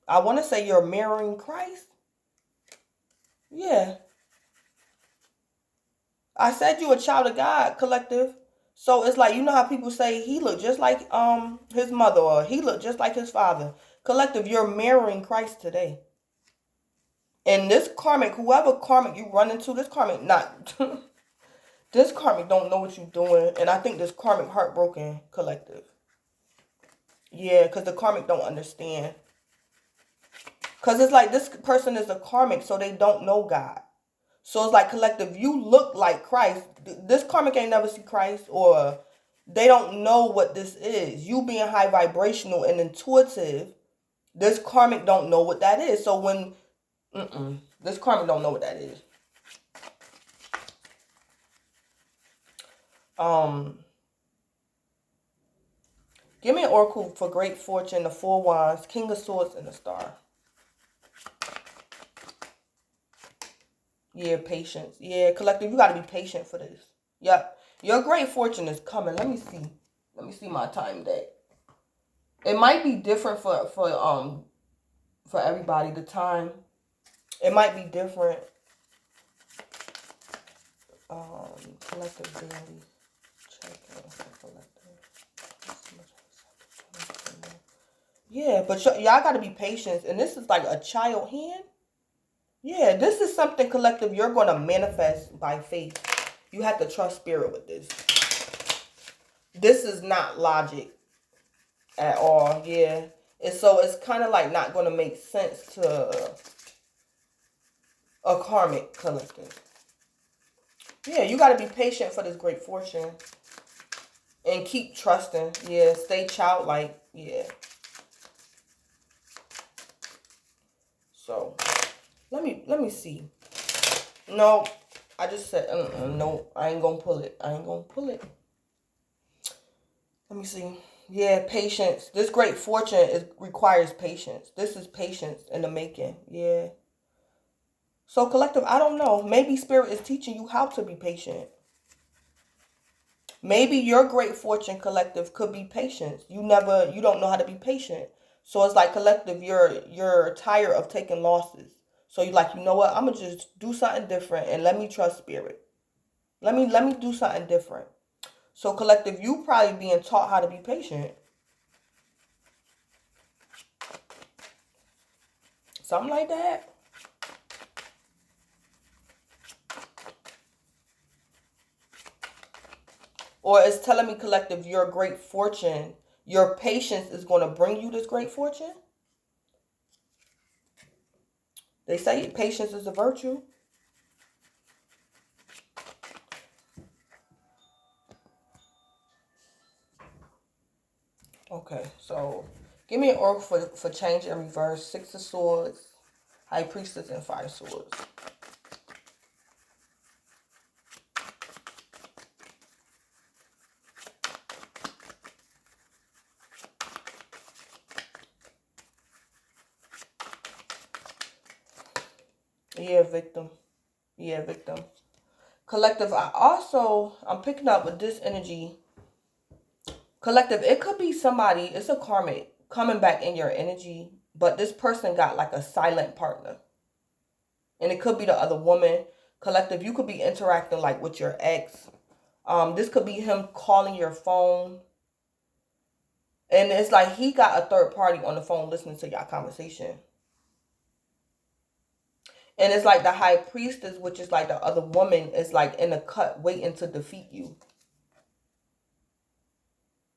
I want to say you're mirroring Christ. Yeah. I said you a child of God, collective. So it's like, you know how people say he looked just like his mother, or he looked just like his father. Collective, you're mirroring Christ today. And this karmic, whoever karmic you run into, this karmic not this karmic don't know what you're doing. And I think this karmic heartbroken, collective. Yeah, because the karmic don't understand. Because it's like this person is a karmic, so they don't know God. So it's like, collective, you look like Christ. This karmic ain't never see Christ, or they don't know what this is. You being high vibrational and intuitive, this karmic don't know what that is. So when, this karmic don't know what that is. Give me an oracle for great fortune, the Four Wands, King of Swords, and the Star. Yeah, patience. Yeah, collective, you got to be patient for this. Yep. Your great fortune is coming. Let me see. Let me see my time deck. It might be different for everybody. The time. It might be different. Collective daily check-in collective. Yeah, but y'all got to be patient. And this is like a child hand. Yeah, this is something, collective, you're going to manifest by faith. You have to trust spirit with this. This is not logic at all. Yeah. And so it's kind of like not going to make sense to a karmic, collective. Yeah, you got to be patient for this great fortune. And keep trusting. Yeah, stay childlike. Yeah. So, let me see. No, I just said, no, I ain't going to pull it. I ain't going to pull it. Let me see. Yeah, patience. This great fortune requires patience. This is patience in the making. Yeah. So, collective, I don't know. Maybe spirit is teaching you how to be patient. Maybe your great fortune, collective, could be patience. You don't know how to be patient. So it's like, collective, you're tired of taking losses. So you're like, you know what? I'm gonna just do something different and let me trust spirit. Let me do something different. So, collective, you probably being taught how to be patient. Something like that. Or it's telling me, collective, your great fortune, your patience is going to bring you this great fortune. They say patience is a virtue. Okay, so give me an oracle for change and reverse. Six of Swords, High Priestess, and Five Swords. Yeah, victim. Yeah, victim. Collective, I'm picking up with this energy. Collective, it could be somebody, it's a karmic coming back in your energy, but this person got like a silent partner. And it could be the other woman. Collective, you could be interacting like with your ex. This could be him calling your phone. And it's like he got a third party on the phone listening to your conversation. And it's like the High Priestess, which is like the other woman, is like in a cut waiting to defeat you.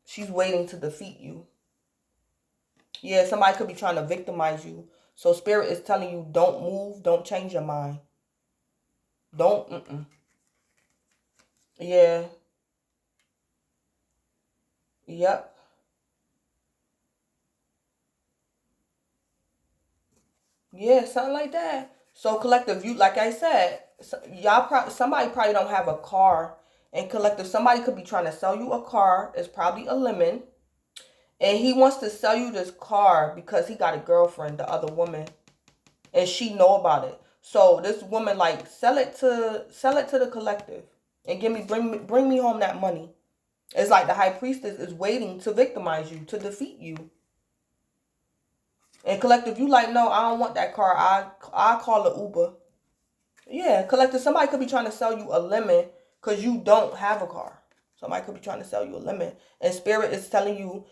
She's waiting to defeat you. Yeah, somebody could be trying to victimize you. So spirit is telling you, don't move, don't change your mind. Don't, Yeah. Yep. Yeah, something like that. So collective, you, like I said, somebody probably don't have a car. And collective, somebody could be trying to sell you a car. It's probably a lemon. And he wants to sell you this car because he got a girlfriend, the other woman, and she know about it. So this woman like sell it to the collective and bring me home that money. It's like the high priestess is waiting to victimize you, to defeat you. And collective, you like, no, I don't want that car. I call it Uber. Yeah, collective, somebody could be trying to sell you a lemon because you don't have a car. Somebody could be trying to sell you a lemon. And spirit is telling you,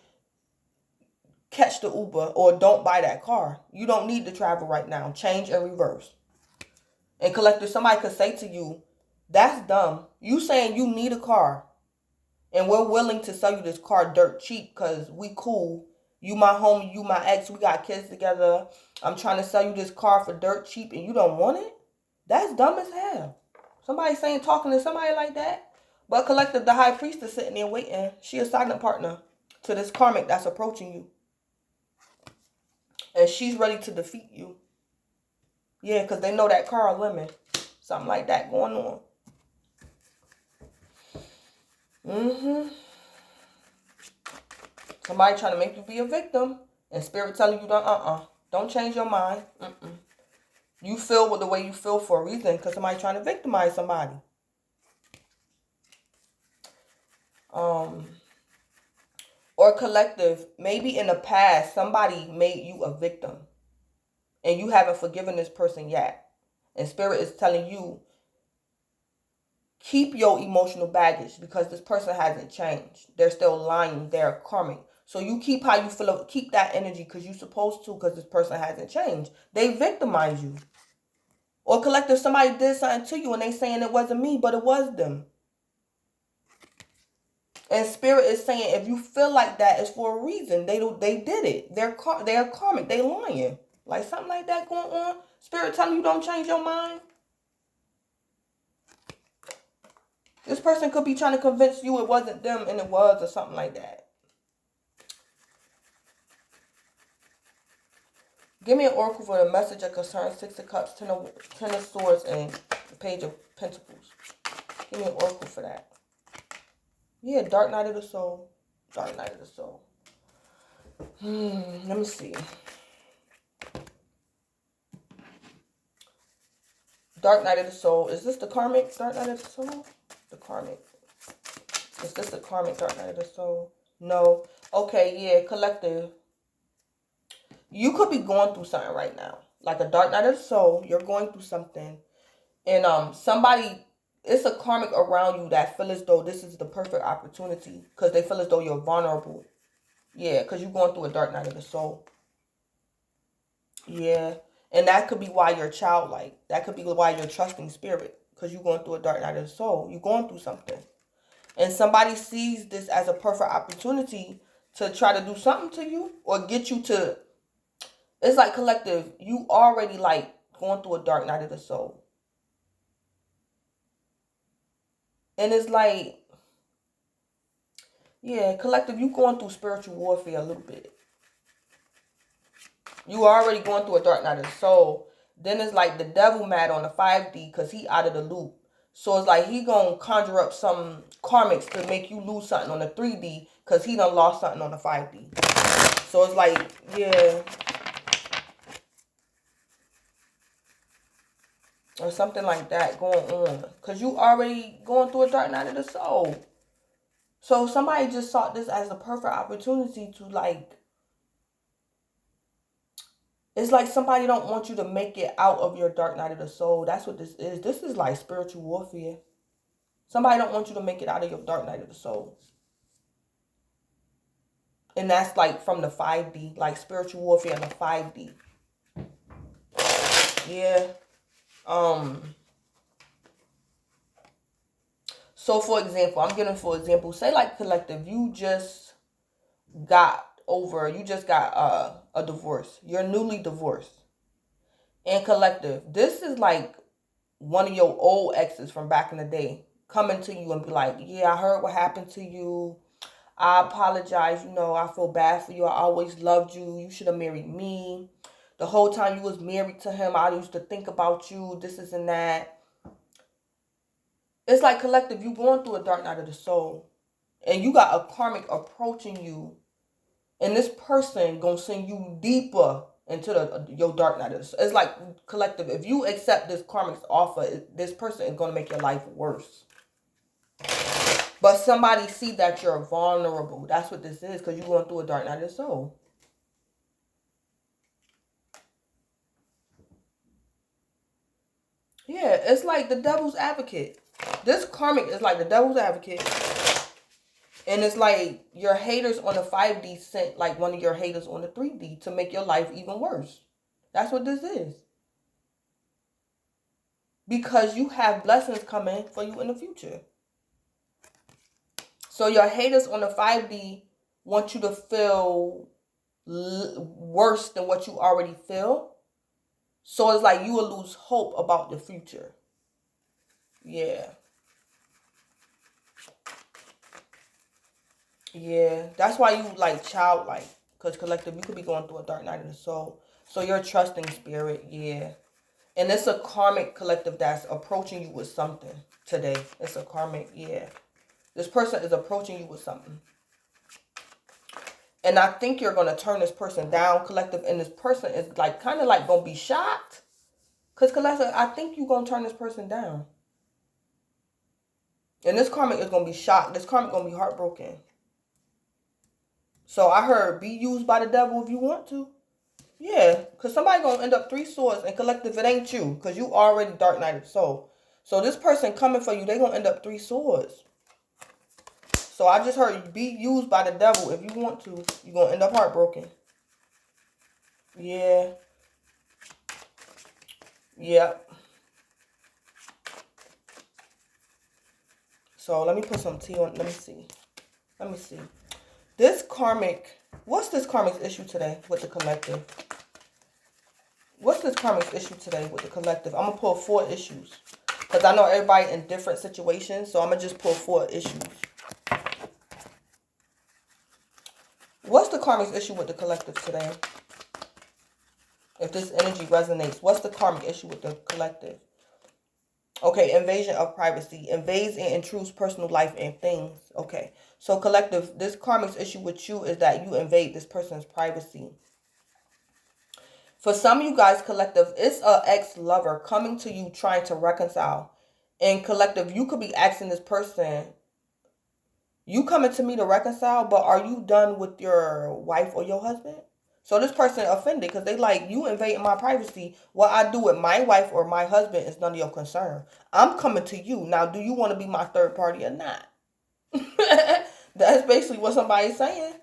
catch the Uber or don't buy that car. You don't need to travel right now. Change and reverse. And collective, somebody could say to you, that's dumb. You saying you need a car. And we're willing to sell you this car dirt cheap because we cool. You my homie, you my ex, we got kids together. I'm trying to sell you this car for dirt cheap and you don't want it? That's dumb as hell. Somebody saying, talking to somebody like that. But collective, the high priestess sitting there waiting. She a silent partner to this karmic that's approaching you. And she's ready to defeat you. Yeah, because they know that car a lemon. Something like that going on. Somebody trying to make you be a victim. And spirit telling you, don't change your mind. You feel with the way you feel for a reason because somebody trying to victimize somebody. Or collective, maybe in the past, somebody made you a victim. And you haven't forgiven this person yet. And spirit is telling you, keep your emotional baggage because this person hasn't changed. They're still lying. They're karmic. So you keep how you feel. Keep that energy because you're supposed to because this person hasn't changed. They victimize you. Or collective, somebody did something to you and they saying it wasn't me, but it was them. And spirit is saying if you feel like that, it's for a reason. They did it. They're karmic. They lying. Like something like that going on. Spirit telling you don't change your mind. This person could be trying to convince you it wasn't them and it was or something like that. Give me an oracle for the message that concerns 6 of Cups, 10 of Swords, and the Page of Pentacles. Give me an oracle for that. Yeah, Dark Night of the Soul. Dark Night of the Soul. Let me see. Dark Night of the Soul. Is this the karmic Dark Night of the Soul? The karmic. Is this the karmic Dark Night of the Soul? No. Okay, yeah, collective. You could be going through something right now. Like a Dark Night of the Soul. You're going through something. And somebody, it's a karmic around you that feel as though this is the perfect opportunity. Because they feel as though you're vulnerable. Yeah, because you're going through a Dark Night of the Soul. Yeah. And that could be why you're childlike. That could be why you're trusting spirit. Because you're going through a Dark Night of the Soul. You're going through something. And somebody sees this as a perfect opportunity to try to do something to you. Or get you to... It's like collective. You already like going through a Dark Night of the Soul. And it's like... Yeah, collective, you going through spiritual warfare a little bit. You already going through a Dark Night of the Soul. Then it's like the devil mad on the 5D because he out of the loop. So it's like he gonna conjure up some karmics to make you lose something on the 3D because he done lost something on the 5D. So it's like, yeah. Or something like that going on. Because you already going through a Dark Night of the Soul. So somebody just saw this as a perfect opportunity to like... It's like somebody don't want you to make it out of your Dark Night of the Soul. That's what this is. This is like spiritual warfare. Somebody don't want you to make it out of your Dark Night of the Soul. And that's like from the 5D. Like spiritual warfare in the 5D. Yeah. So for example, I'm giving for example, say like collective, you just got a divorce. You're newly divorced. And collective, this is like one of your old exes from back in the day coming to you and be like, yeah, I heard what happened to you. I apologize. You know, I feel bad for you. I always loved you. You should have married me. The whole time you was married to him, I used to think about you. This, and that. It's like collective, you going through a Dark Night of the Soul. And you got a karmic approaching you And this person gonna send you deeper into your dark night. It's like, collective, if you accept this karmic's offer, this person is gonna make your life worse. But somebody see that you're vulnerable. That's what this is, because you're going through a dark night of the soul. Yeah, it's like the devil's advocate. This karmic is like the devil's advocate. And it's like your haters on the 5D sent like one of your haters on the 3D to make your life even worse. That's what this is. Because you have blessings coming for you in the future. So your haters on the 5D want you to feel worse than what you already feel. So it's like you will lose hope about the future. Yeah. Yeah. That's why you like childlike. Because collective, you could be going through a dark night of the soul. So you're trusting spirit. Yeah. And it's a karmic collective that's approaching you with something today. It's a karmic. Yeah. This person is approaching you with something. And I think you're going to turn this person down, collective. And this person is like kind of like going to be shocked. Because collective, I think you're going to turn this person down. And this karmic is going to be shocked. This karmic is going to be heartbroken. So I heard, be used by the devil if you want to. Yeah, because somebody going to end up 3 swords. And collective, it ain't you. Because you already dark nighted soul. So this person coming for you, they going to end up 3 swords. So I just heard, be used by the devil if you want to. You're going to end up heartbroken. Yeah. Yep. So let me put some tea on. Let me see. Let me see. This karmic, what's this karmic's issue today with the collective? What's this karmic's issue today with the collective? I'm going to pull 4 issues. Because I know everybody in different situations. So I'm going to just pull 4 issues. What's the karmic's issue with the collective today? If this energy resonates, what's the karmic issue with the collective? Okay, invasion of privacy. Invades and intrudes personal life and things. Okay, so collective, this karmic's issue with you is that you invade this person's privacy. For some of you guys, collective, it's a ex-lover coming to you trying to reconcile. And collective, you could be asking this person, you coming to me to reconcile, but are you done with your wife or your husband? So this person offended because they like, you invading my privacy. What I do with my wife or my husband is none of your concern. I'm coming to you. Now, do you want to be my third party or not? That's basically what somebody's saying.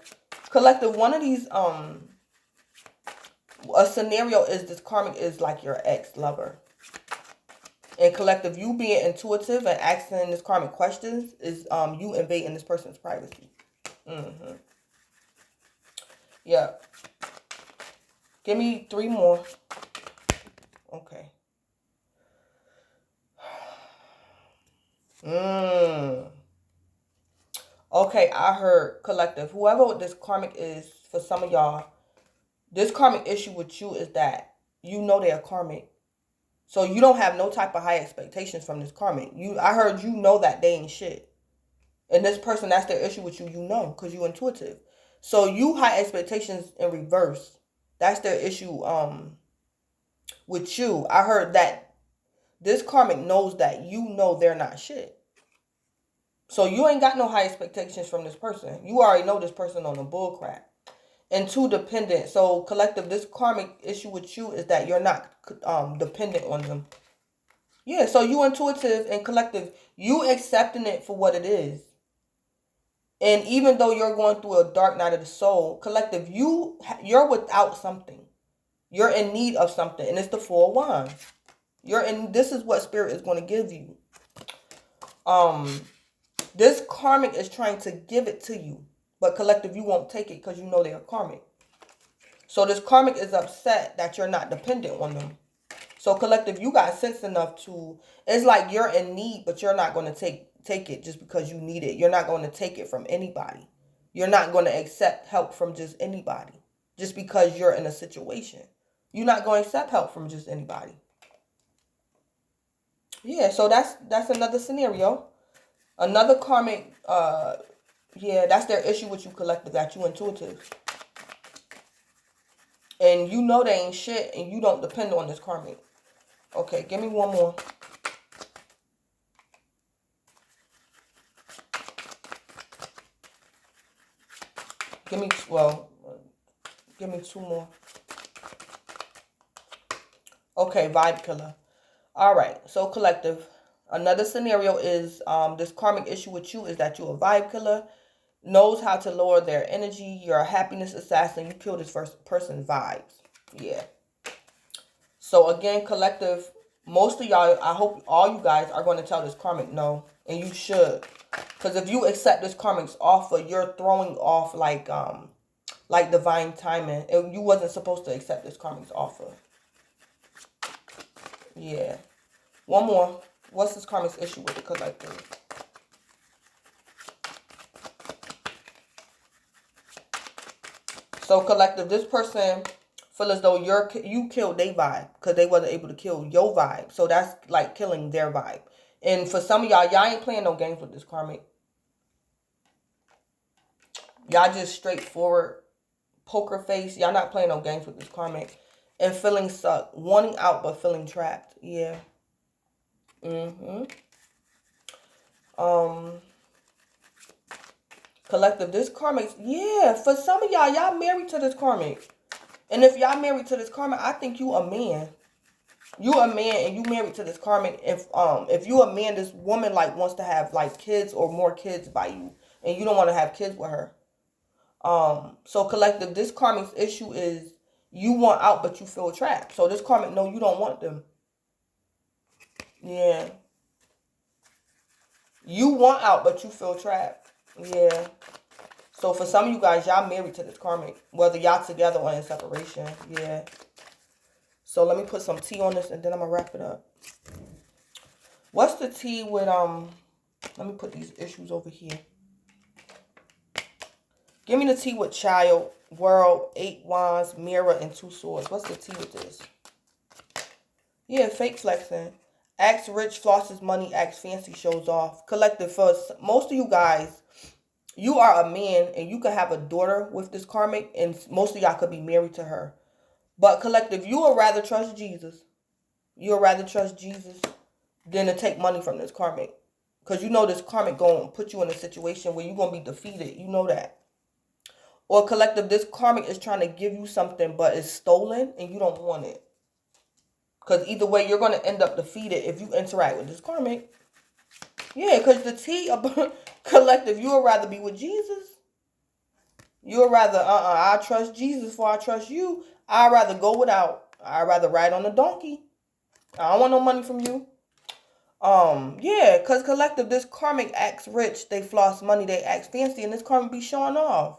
Collective, one of these, a scenario is this karmic is like your ex-lover. And collective, you being intuitive and asking this karmic questions is you invading this person's privacy. Yeah. Give me 3 more. Okay. Okay, I heard collective. Whoever this karmic is, for some of y'all, this karmic issue with you is that you know they're karmic. So you don't have no type of high expectations from this karmic. I heard you know that they ain't shit. And this person, that's their issue with you, you know, because you intuitive. So you high expectations in reverse. That's their issue with you. I heard that this karmic knows that you know they're not shit. So you ain't got no high expectations from this person. You already know this person on the bull crap. And 2, dependent. So collective, this karmic issue with you is that you're not dependent on them. Yeah, so you intuitive and collective, you accepting it for what it is. And even though you're going through a dark night of the soul, collective, you're without something. You're in need of something. And it's the 4 of Wands. This is what spirit is going to give you. This karmic is trying to give it to you. But collective, you won't take it because you know they are karmic. So this karmic is upset that you're not dependent on them. So collective, you got sense enough to, it's like you're in need, but you're not going to take it just because you need it. You're not going to take it from anybody. You're not going to accept help from just anybody. Just because you're in a situation. You're not going to accept help from just anybody. Yeah, so that's another scenario. Another karmic, yeah, that's their issue with you, collective, that you intuitive. And you know they ain't shit, and you don't depend on this karmic. Okay, give me one more. Give me, well, give me two more. Okay, vibe killer. All right, so collective. Another scenario is this karmic issue with you is that you're a vibe killer, knows how to lower their energy. You're a happiness assassin. You kill this first person's vibes. Yeah. So again, collective, most of y'all, I hope all you guys are going to tell this karmic no, and you should. Because if you accept this karmic's offer, you're throwing off like divine timing. You wasn't supposed to accept this karmic's offer. Yeah. One more. What's this karmic's issue with the collective? So collective, this person feel as though you killed their vibe because they wasn't able to kill your vibe. So that's like killing their vibe. And for some of y'all ain't playing no games with this karmic. Y'all just straightforward poker face. Y'all not playing no games with this karmic. And feeling suck. Wanting out but feeling trapped. Yeah. Collective, this karmic, yeah, for some of y'all married to this karmic. And if y'all married to this karmic, I think you a man. You a man and you married to this karmic. If you a man, this woman like wants to have like kids or more kids by you, and you don't want to have kids with her. So collective, this karmic's issue is you want out but you feel trapped. So this karmic, no, you don't want them. Yeah. You want out but you feel trapped. Yeah. So for some of you guys, y'all married to this karmic, whether y'all together or in separation. Yeah. So let me put some tea on this and then I'm gonna wrap it up. What's the tea with let me put these issues over here. Give me the tea with child, world, 8 wands, mirror, and 2 swords. What's the tea with this? Yeah, fake flexing. Acts rich, flosses money, acts fancy, shows off. Collective, first, most of you guys, you are a man and you could have a daughter with this karmic and most of y'all could be married to her. But collective, you would rather trust Jesus. You would rather trust Jesus than to take money from this karmic. Because you know this karmic going to put you in a situation where you're going to be defeated. You know that. Or collective, this karmic is trying to give you something but it's stolen and you don't want it. Because either way, you're going to end up defeated if you interact with this karmic. Yeah, because the T about collective, you would rather be with Jesus. You would rather, I trust Jesus before I trust you. I'd rather go without. I'd rather ride on a donkey. I don't want no money from you. Yeah, because collective, this karmic acts rich. They floss money. They act fancy. And this karmic be showing off.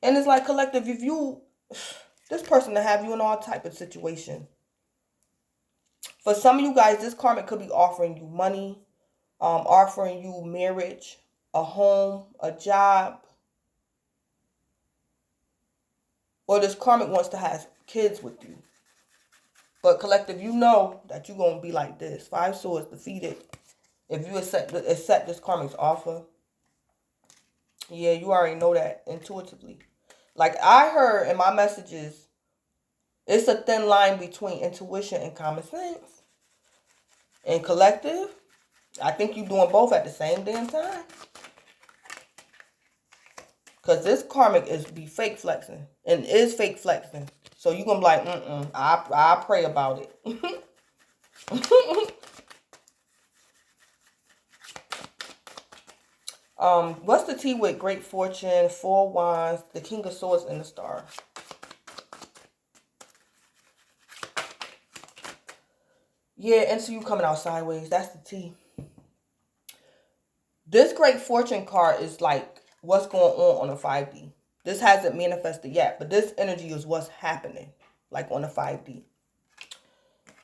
And it's like collective, if you, this person to have you in all type of situation. For some of you guys, this karmic could be offering you money, offering you marriage, a home, a job. Or this karmic wants to have kids with you. But collective, you know that you're going to be like this. 5 swords defeated. If you accept this karmic's offer. Yeah, you already know that intuitively. Like I heard in my messages, it's a thin line between intuition and common sense. And collective, I think you're doing both at the same damn time. Because this karmic is be fake flexing. And is fake flexing. So you're going to be like, I pray about it. What's the tea with great fortune, 4 wands, the king of swords, and the star? Yeah, and so you coming out sideways. That's the tea. This great fortune card is like what's going on a 5D. This hasn't manifested yet, but this energy is what's happening, like on a 5D.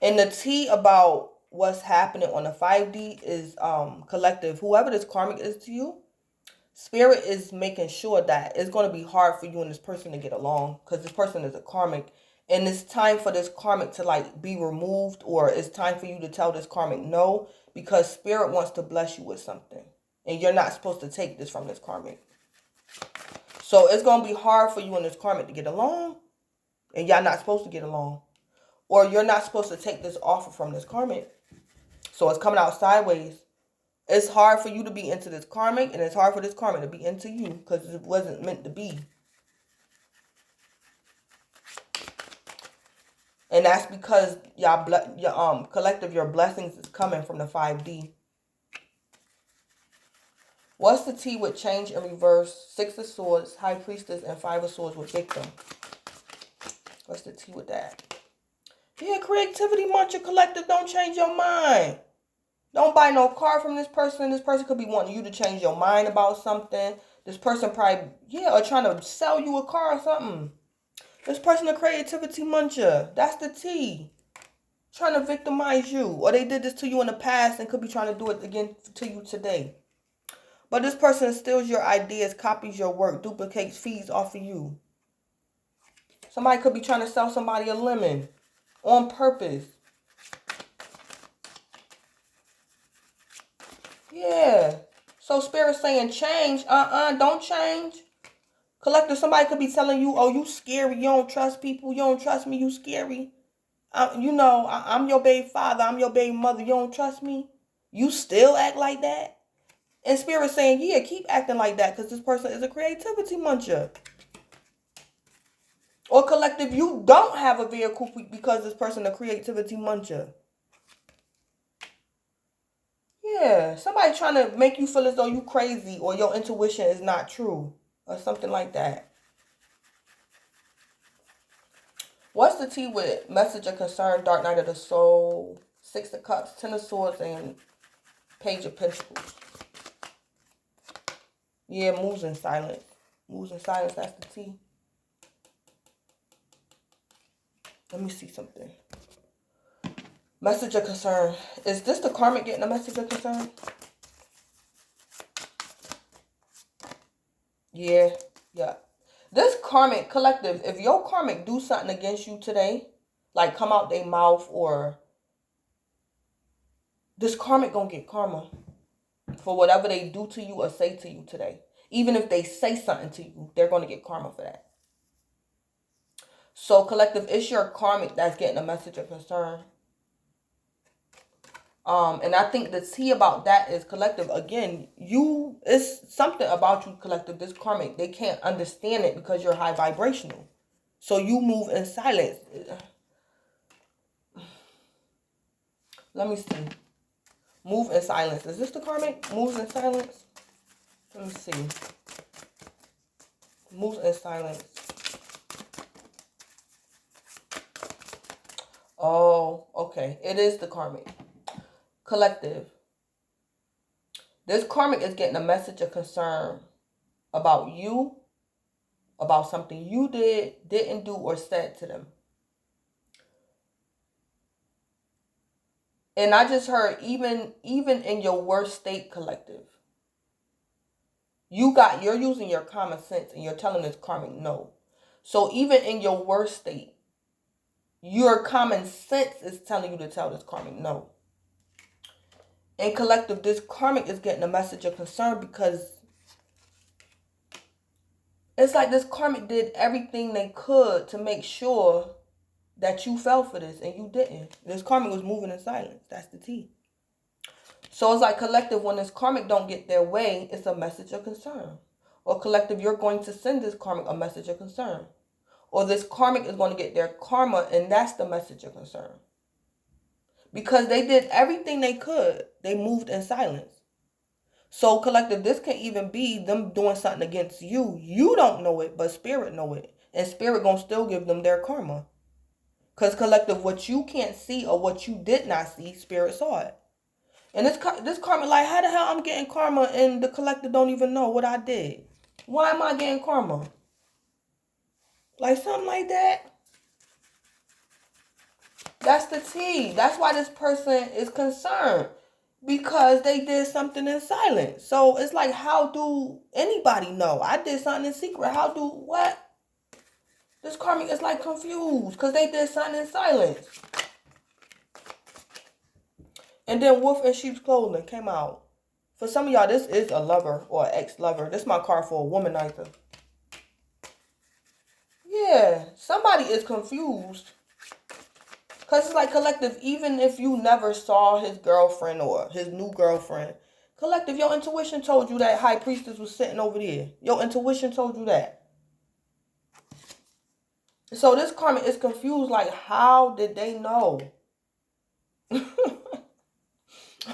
And the tea about what's happening on a 5D is collective. Whoever this karmic is to you, spirit is making sure that it's going to be hard for you and this person to get along because this person is a karmic. And it's time for this karmic to like be removed, or it's time for you to tell this karmic no, because spirit wants to bless you with something. And you're not supposed to take this from this karmic. So it's going to be hard for you and this karmic to get along. And y'all not supposed to get along. Or you're not supposed to take this offer from this karmic. So it's coming out sideways. It's hard for you to be into this karmic, and it's hard for this karmic to be into you because it wasn't meant to be. And that's because y'all collective, your blessings is coming from the 5D. What's the T with change in reverse? 6 of Swords, High Priestess, and 5 of Swords with victim. What's the T with that? Yeah, creativity, muncher collective. Don't change your mind. Don't buy no car from this person. This person could be wanting you to change your mind about something. This person probably, or trying to sell you a car or something. This person a creativity muncher. That's the T. Trying to victimize you. Or they did this to you in the past and could be trying to do it again to you today. But this person steals your ideas, copies your work, duplicates, feeds off of you. Somebody could be trying to sell somebody a lemon on purpose. Yeah. So Spirit saying change. Don't change. Collective, somebody could be telling you, oh, you scary. You don't trust people. You don't trust me. You scary. I'm your baby father. I'm your baby mother. You don't trust me. You still act like that. And Spirit saying, yeah, keep acting like that because this person is a creativity muncher. Or collective, you don't have a vehicle because this person a creativity muncher. Yeah, somebody trying to make you feel as though you crazy or your intuition is not true or something like that. What's the T with message of concern, Dark Night of the Soul, 6 of Cups, 10 of Swords, and Page of Pentacles? Yeah, moves in silence. Moves in silence, that's the T. Let me see something. Message of concern. Is this the karmic getting a message of concern? Yeah. This karmic collective, if your karmic do something against you today, like come out their mouth or this karmic gonna get karma for whatever they do to you or say to you today. Even if they say something to you, they're gonna get karma for that. So collective, it's your karmic that's getting a message of concern. And I think the T about that is collective. Again, it's something about you, collective. This karmic, they can't understand it because you're high vibrational. So you move in silence. Let me see. Move in silence. Is this the karmic? Moves in silence. Let me see. Moves in silence. Oh, okay. It is the karmic. Collective. This karmic is getting a message of concern about you, about something you didn't do, or said to them. And I just heard even in your worst state, collective, you're using your common sense and you're telling this karmic no. So even in your worst state, your common sense is telling you to tell this karmic no. And collective, this karmic is getting a message of concern because it's like this karmic did everything they could to make sure that you fell for this and you didn't. This karmic was moving in silence. That's the T. So it's like collective, when this karmic don't get their way, it's a message of concern. Or collective, you're going to send this karmic a message of concern. Or this karmic is going to get their karma, and that's the message of concern. Because they did everything they could. They moved in silence. So collective, this can even be them doing something against you. You don't know it, but spirit know it. And spirit gonna still give them their karma. Because collective, what you can't see or what you did not see, spirit saw it. And this karma, like, how the hell I'm getting karma and the collective don't even know what I did? Why am I getting karma? Like something like that. That's the T. That's why this person is concerned. Because they did something in silence. So it's like, how do anybody know? I did something in secret. How do what? This karmic is like confused because they did something in silence. And then Wolf in Sheep's Clothing came out. For some of y'all, this is a lover or ex-lover. This is my card for a womanizer. Yeah, somebody is confused. Because it's like, collective, even if you never saw his girlfriend or his new girlfriend, collective, your intuition told you that high priestess was sitting over there. Your intuition told you that. So this karmic is confused, like, how did they know? A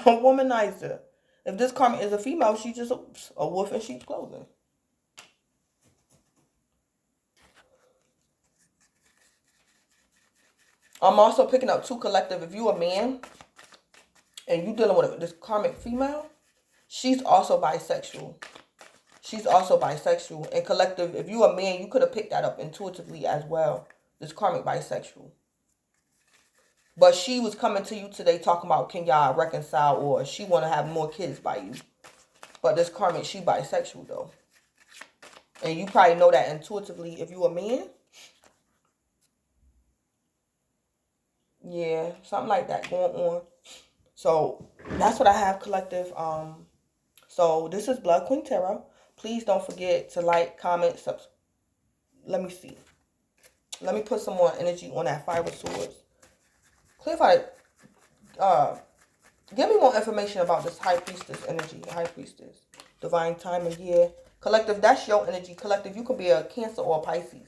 womanizer. If this karmic is a female, she's just a wolf in sheep's clothing. I'm also picking up two, collective. If you a man and you dealing with this karmic female, she's also bisexual. She's also bisexual. And collective, if you a man, you could have picked that up intuitively as well. This karmic bisexual. But she was coming to you today talking about, can y'all reconcile, or she want to have more kids by you. But this karmic, she bisexual though. And you probably know that intuitively if you a man. Yeah, something like that going on. So that's what I have, collective. So this is Blood Queen Tarot. Please don't forget to like, comment, subscribe. Let me see. Let me put some more energy on that Five of Swords. Clarify. Give me more information about this High Priestess energy. High Priestess. Divine timing here. Collective, that's your energy. Collective, you could be a Cancer or a Pisces.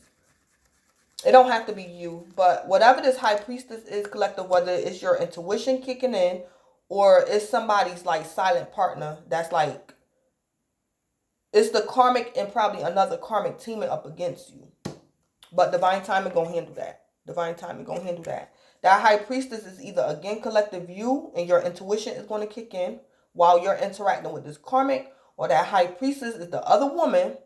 It don't have to be you. But whatever this High Priestess is, collective, whether it's your intuition kicking in or it's somebody's like silent partner that's like, it's the karmic and probably another karmic teaming up against you. But divine timing gonna handle that. Divine timing gonna handle that. That High Priestess is either, again, collective, you and your intuition is going to kick in while you're interacting with this karmic, or that High Priestess is the other woman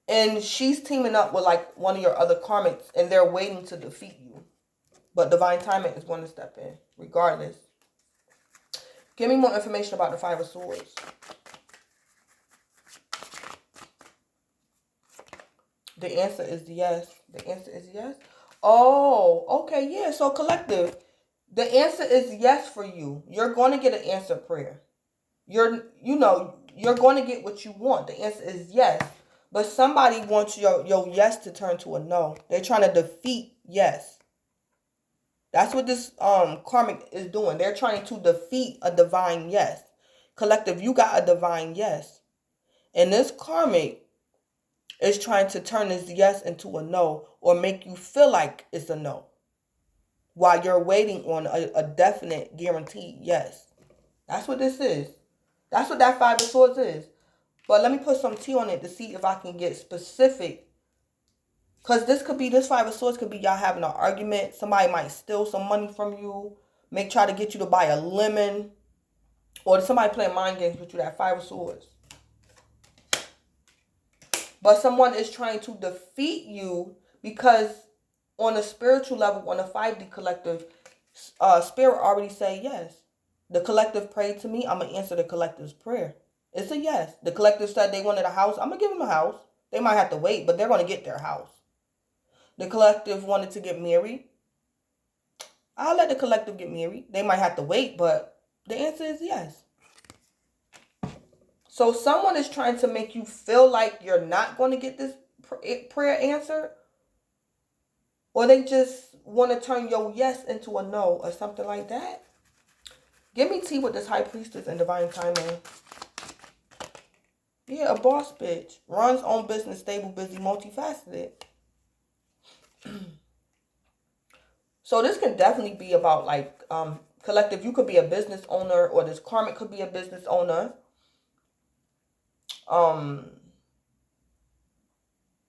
and she's teaming up with like one of your other karmics and they're waiting to defeat you. But divine timing is going to step in regardless. Give me more information about the Five of Swords. The answer is yes. The answer is yes. Oh, okay, yeah. So collective, the answer is yes for you. You're going to get an answered prayer. You're going to get what you want. The answer is yes. But somebody wants your yes to turn to a no. They're trying to defeat yes. That's what this karmic is doing. They're trying to defeat a divine yes. Collective, you got a divine yes. And this karmic is trying to turn this yes into a no, or make you feel like it's a no, while you're waiting on a definite guaranteed yes. That's what this is. That's what that Five of Swords is. But let me put some tea on it to see if I can get specific. Because this Five of Swords could be y'all having an argument. Somebody might steal some money from you. Try to get you to buy a lemon. Or somebody playing mind games with you, that Five of Swords. But someone is trying to defeat you because on a spiritual level, on a 5D collective, spirit already say yes. The collective prayed to me. I'm going to answer the collective's prayer. It's a yes. The collective said they wanted a house. I'm going to give them a house. They might have to wait, but they're going to get their house. The collective wanted to get married. I'll let the collective get married. They might have to wait, but the answer is yes. So someone is trying to make you feel like you're not going to get this prayer answered. Or they just want to turn your yes into a no or something like that. Give me tea with this High Priestess and divine timing. Yeah, a boss bitch. Runs own business, stable, busy, multifaceted. So this can definitely be about like collective. You could be a business owner, or this karmic could be a business owner.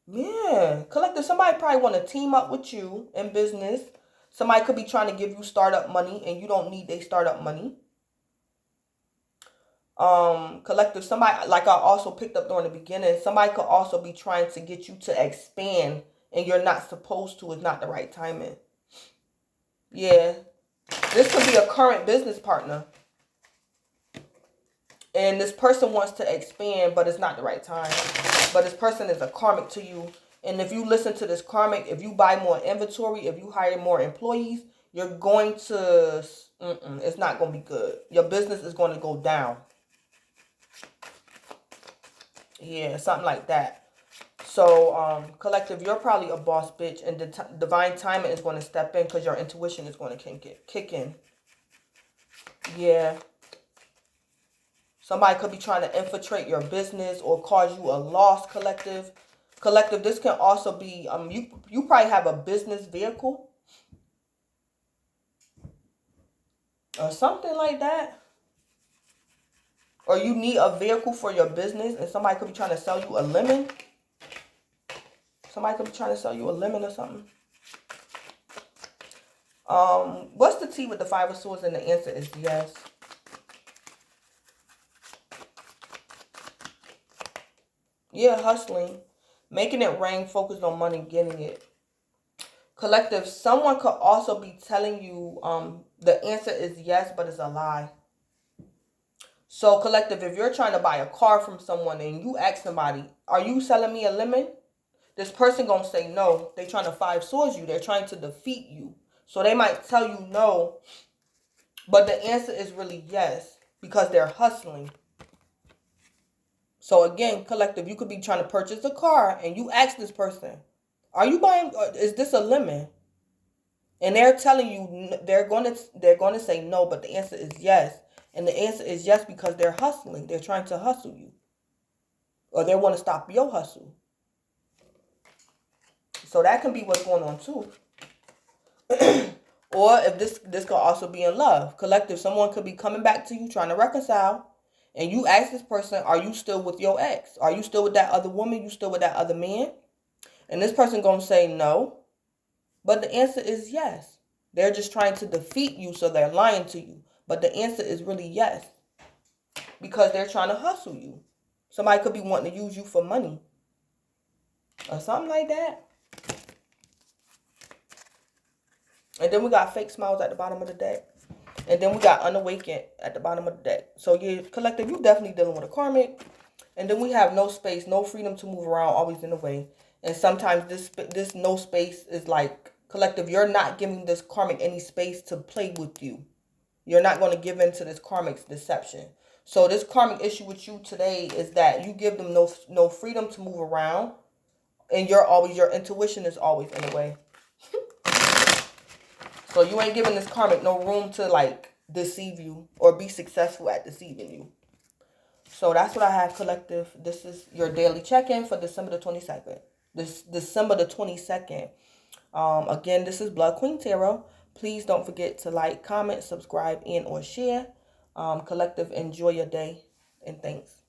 Yeah, collective. Somebody probably want to team up with you in business. Somebody could be trying to give you startup money and you don't need their startup money. Collective, somebody, like I also picked up during the beginning, somebody could also be trying to get you to expand and you're not supposed to. It's not the right timing. Yeah, this could be a current business partner. And this person wants to expand, but it's not the right time. But this person is a karmic to you. And if you listen to this karmic, if you buy more inventory, if you hire more employees, you're going to, it's not going to be good. Your business is going to go down. Yeah, something like that. So, collective, you're probably a boss bitch, and the divine timing is going to step in because your intuition is going to kick in. Yeah. Somebody could be trying to infiltrate your business or cause you a loss, collective. Collective, this can also be, you probably have a business vehicle or something like that. Or you need a vehicle for your business, and somebody could be trying to sell you a lemon. Somebody could be trying to sell you a lemon or something. What's the T with the Five of Swords? And the answer is yes. Yeah, hustling. Making it rain, focused on money, getting it. Collective, someone could also be telling you the answer is yes, but it's a lie. So, collective, if you're trying to buy a car from someone and you ask somebody, are you selling me a lemon? This person gonna say no. They trying to Five Swords you. They're trying to defeat you. So they might tell you no, but the answer is really yes because they're hustling. So again, collective, you could be trying to purchase a car and you ask this person, are you buying, is this a lemon? And they're telling you they're going to say no, but the answer is yes. And the answer is yes because they're hustling. They're trying to hustle you. Or they want to stop your hustle. So that can be what's going on too. Or if this could also be in love. Collective, someone could be coming back to you trying to reconcile. And you ask this person, are you still with your ex? Are you still with that other woman? You still with that other man? And this person going to say no. But the answer is yes. They're just trying to defeat you, so they're lying to you. But the answer is really yes. Because they're trying to hustle you. Somebody could be wanting to use you for money. Or something like that. And then we got fake smiles at the bottom of the deck. And then we got unawakened at the bottom of the deck. So yeah, collective, you're definitely dealing with a karmic. And then we have no space, no freedom to move around, always in the way. And sometimes this no space is like, collective, you're not giving this karmic any space to play with you. You're not going to give in to this karmic's deception. So this karmic issue with you today is that you give them no freedom to move around. And your intuition is always in the way. So you ain't giving this karmic no room to like deceive you or be successful at deceiving you. So that's what I have, collective. This is your daily check-in for December the 22nd. December the 22nd. Again, this is Blood Queen Tarot. Please don't forget to like, comment, subscribe, and or share. Collective, enjoy your day. And thanks.